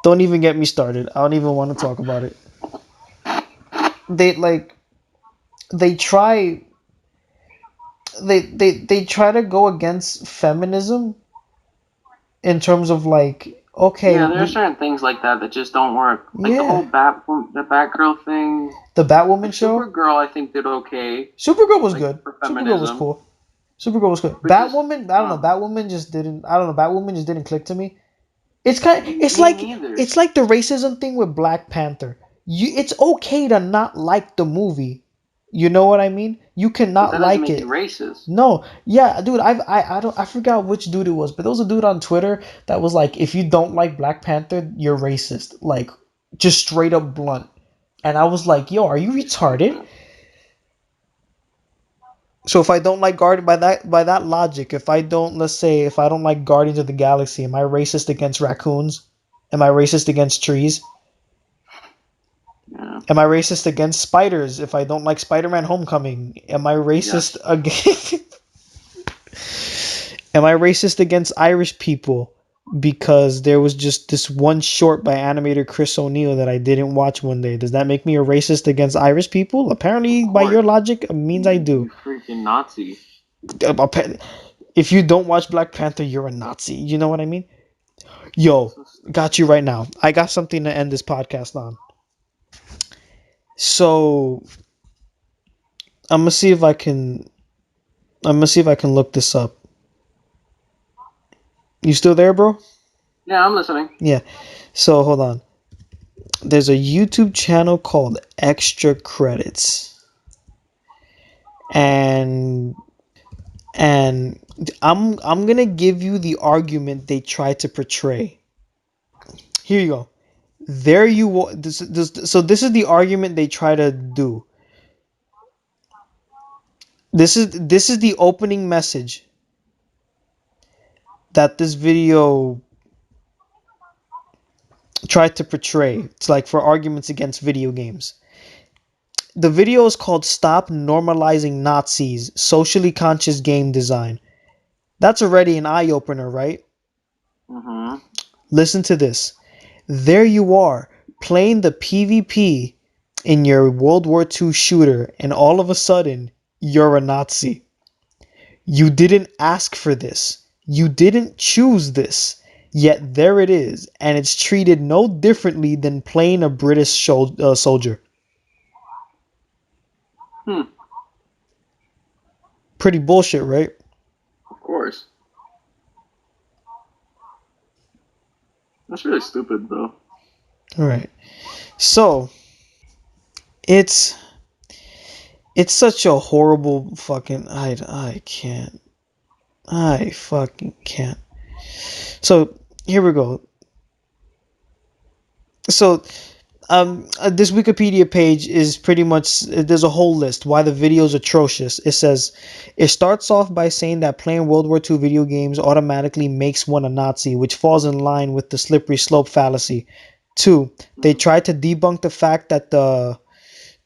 don't even get me started. I don't even want to talk about it. They like they try they try to go against feminism in terms of like, okay, Yeah, there are we certain things like that that just don't work. Like the yeah, whole the Batgirl thing. the Batwoman Like show. Supergirl, I think did okay. Supergirl was Like good. for Supergirl was feminism, cool. Supergirl was good. but just Batwoman, I don't know. Batwoman just didn't. I don't know. Batwoman just didn't click to me. It's kind. me neither. It's like the racism thing with Black Panther. It's okay to not like the movie. You know what I mean? You But cannot that doesn't like make you it. racist. No, yeah, dude. I don't. I forgot which dude it was, but there was a dude on Twitter that was like, if you don't like Black Panther, you're racist. Like, just straight up blunt. And I was like, yo, are you retarded? Stupid. So if I don't like Guardian by that logic, if I don't, let's say if I don't like Guardians of the Galaxy, am I racist against raccoons? Am I racist against trees? Yeah. Am I racist against spiders if I don't like Spider-Man Homecoming? Am I racist Yes. against Am I racist against Irish people because there was just this one short by animator Chris O'Neill that I didn't watch one day? Does that make me a racist against Irish people? Of Apparently, by your course. logic, it means I do. You freaking Nazi. If you don't watch Black Panther, you're a Nazi. You know what I mean? Yo, So stupid. got you right now. I got something to end this podcast on. So I'm gonna see if I can. I'm gonna see if I can look this up. You still there, bro? Yeah, I'm listening. Yeah. So hold on. There's a YouTube channel called Extra Credits, and and I'm gonna give you the argument they try to portray. Here you go. There you so this is the argument they try to do. This is the opening message that this video tried to portray. It's like for arguments against video games. The video is called Stop Normalizing Nazis, Socially Conscious Game Design. That's already an eye opener, right? Mm-hmm. Listen to this. There you are, playing the PvP in your World War II shooter, and all of a sudden, you're a Nazi. You didn't ask for this. You didn't choose this. Yet there it is, and it's treated no differently than playing a British soldier. Hmm. Pretty bullshit, right? Of course. That's really stupid, though. All right. So it's it's such a horrible fucking. I can't. I fucking can't. So here we go. So This Wikipedia page is pretty much, there's a whole list why the video is atrocious. It says it starts off by saying that playing World War II video games automatically makes one a Nazi, which falls in line with the slippery slope fallacy. Two, they try to debunk the fact that the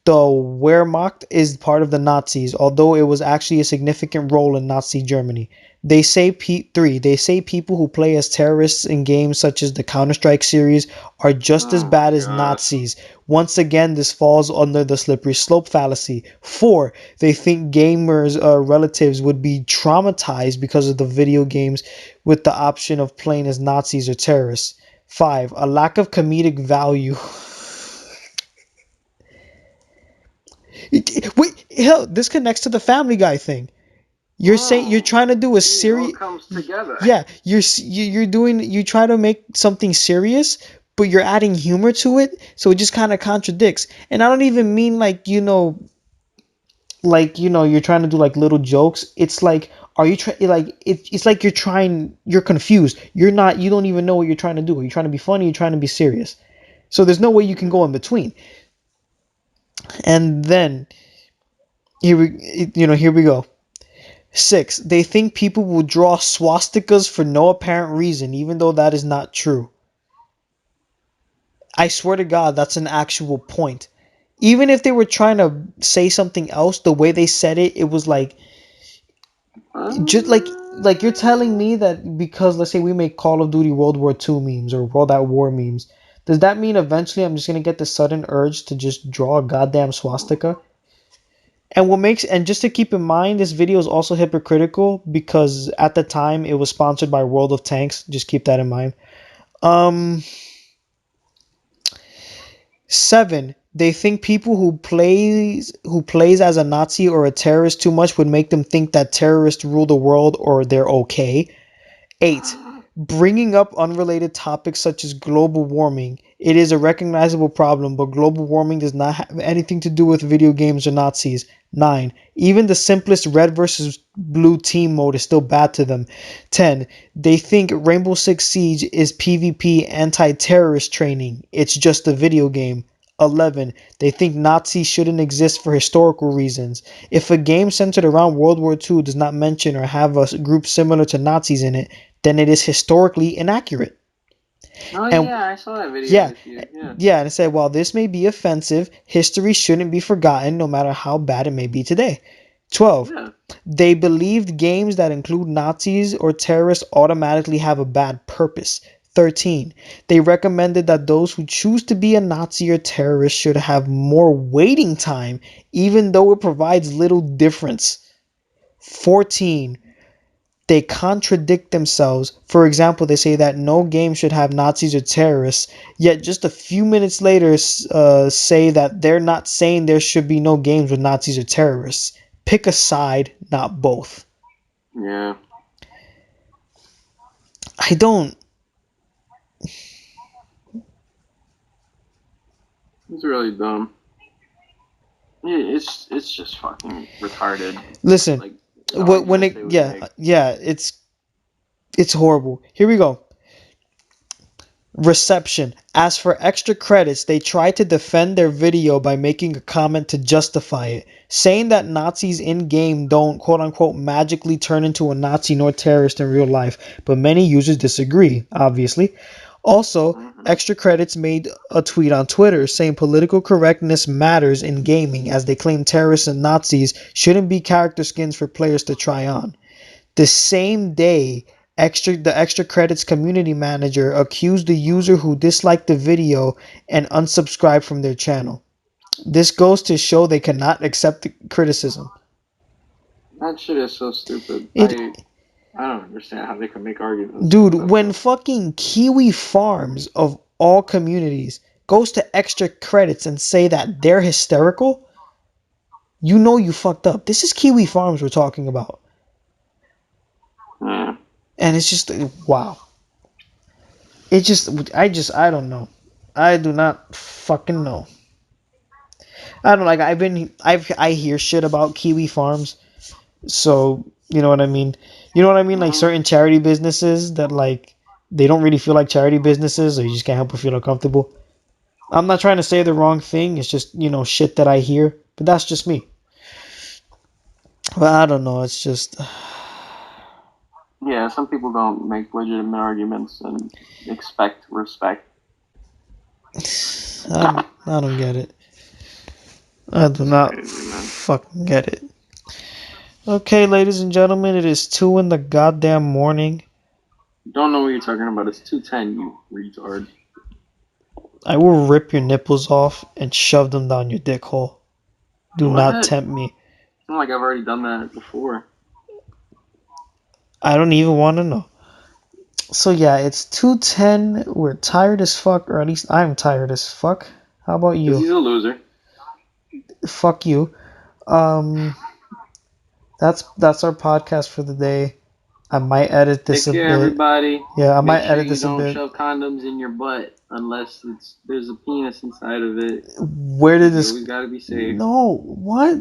Wehrmacht is part of the Nazis, although it was actually a significant role in Nazi Germany. They say three. They say people who play as terrorists in games such as the Counter-Strike series are just as Oh my bad as god. Nazis. Once again, this falls under the slippery slope fallacy. Four. They think gamers' relatives would be traumatized because of the video games with the option of playing as Nazis or terrorists. Five. A lack of comedic value. Wait, hell, this connects to the Family Guy thing. You're saying you're Oh, trying to do a see, it all serious, comes together. yeah. You're doing, you try to make something serious, but you're adding humor to it, so it just kind of contradicts. And I don't even mean like you're trying to do like little jokes. It's like, are you trying like it's like you're confused. You're not, you don't even know what you're trying to do. Are you trying to be funny? You're trying to be serious. So there's no way you can go in between. And then here we go. Six, they think people will draw swastikas for no apparent reason, even though that is not true. I swear to God, that's an actual point. Even if they were trying to say something else, the way they said it, it was like, just like you're telling me that because, let's say, we make Call of Duty World War II memes or World at War memes, does that mean eventually I'm just gonna get the sudden urge to just draw a goddamn swastika? And what makes, and just to keep in mind, this video is also hypocritical because at the time it was sponsored by World of Tanks. Just keep that in mind. Um, Seven. They think people who plays as a Nazi or a terrorist too much would make them think that terrorists rule the world or they're okay. 8. Bringing up unrelated topics such as global warming. It is a recognizable problem, but global warming does not have anything to do with video games or Nazis. 9. Even the simplest red versus blue team mode is still bad to them. 10. They think Rainbow Six Siege is PvP anti-terrorist training. It's just a video game. 11. They think Nazis shouldn't exist for historical reasons. If a game centered around World War II does not mention or have a group similar to Nazis in it, then it is historically inaccurate. Oh And yeah, I saw that video yeah, with you. Yeah. yeah, and it said, while this may be offensive, history shouldn't be forgotten no matter how bad it may be today. 12. Yeah. They believed games that include Nazis or terrorists automatically have a bad purpose. 13. They recommended that those who choose to be a Nazi or terrorist should have more waiting time, even though it provides little difference. 14. They contradict themselves. For example, they say that no game should have Nazis or terrorists, yet just a few minutes later say that they're not saying there should be no games with Nazis or terrorists. Pick a side, not both. Yeah. I don't. It's really dumb. Yeah, it's just fucking retarded. Listen, Like when it, yeah, it's horrible. Here we go. Reception. As for extra credits, they tried to defend their video by making a comment to justify it, saying that Nazis in game don't quote unquote magically turn into a Nazi nor terrorist in real life, but many users disagree, obviously. Also, extra credits made a tweet on Twitter saying political correctness matters in gaming, as they claim terrorists and Nazis shouldn't be character skins for players to try on. The same day, the extra credits community manager accused the user who disliked the video and unsubscribed from their channel. This goes to show they cannot accept the criticism. That shit is so stupid. It, I don't understand how they can make arguments like dude, that. when fucking Kiwi Farms of all communities goes to extra credits and say that they're hysterical, you know you fucked up. This is Kiwi Farms we're talking about. Yeah. And it's just, wow. I don't know. I do not fucking know. I don't like. I hear shit about Kiwi Farms, so you know what I mean. You know what I mean? Like certain charity businesses that like they don't really feel like charity businesses, or you just can't help but feel uncomfortable. I'm not trying to say the wrong thing. It's just, shit that I hear. But that's just me. But I don't know. It's just... Yeah, some people don't make legitimate arguments and expect respect. I don't get it. I do not fucking get it. Okay, ladies and gentlemen, it is 2 in the goddamn morning. Don't know what you're talking about. It's 2:10, you retard. I will rip your nipples off and shove them down your dick hole. Do not tempt me. It's not like I've already done that before. I don't even want to know. So yeah, it's 2:10. We're tired as fuck, or at least I'm tired as fuck. How about you? 'Cause he's a loser. Fuck you. That's our podcast for the day. I might edit this Take a care, bit. everybody. Yeah, I Make might sure edit you this a don't bit. shove condoms in your butt unless there's a penis inside of it. Where did You this? always gotta be safe. No, what?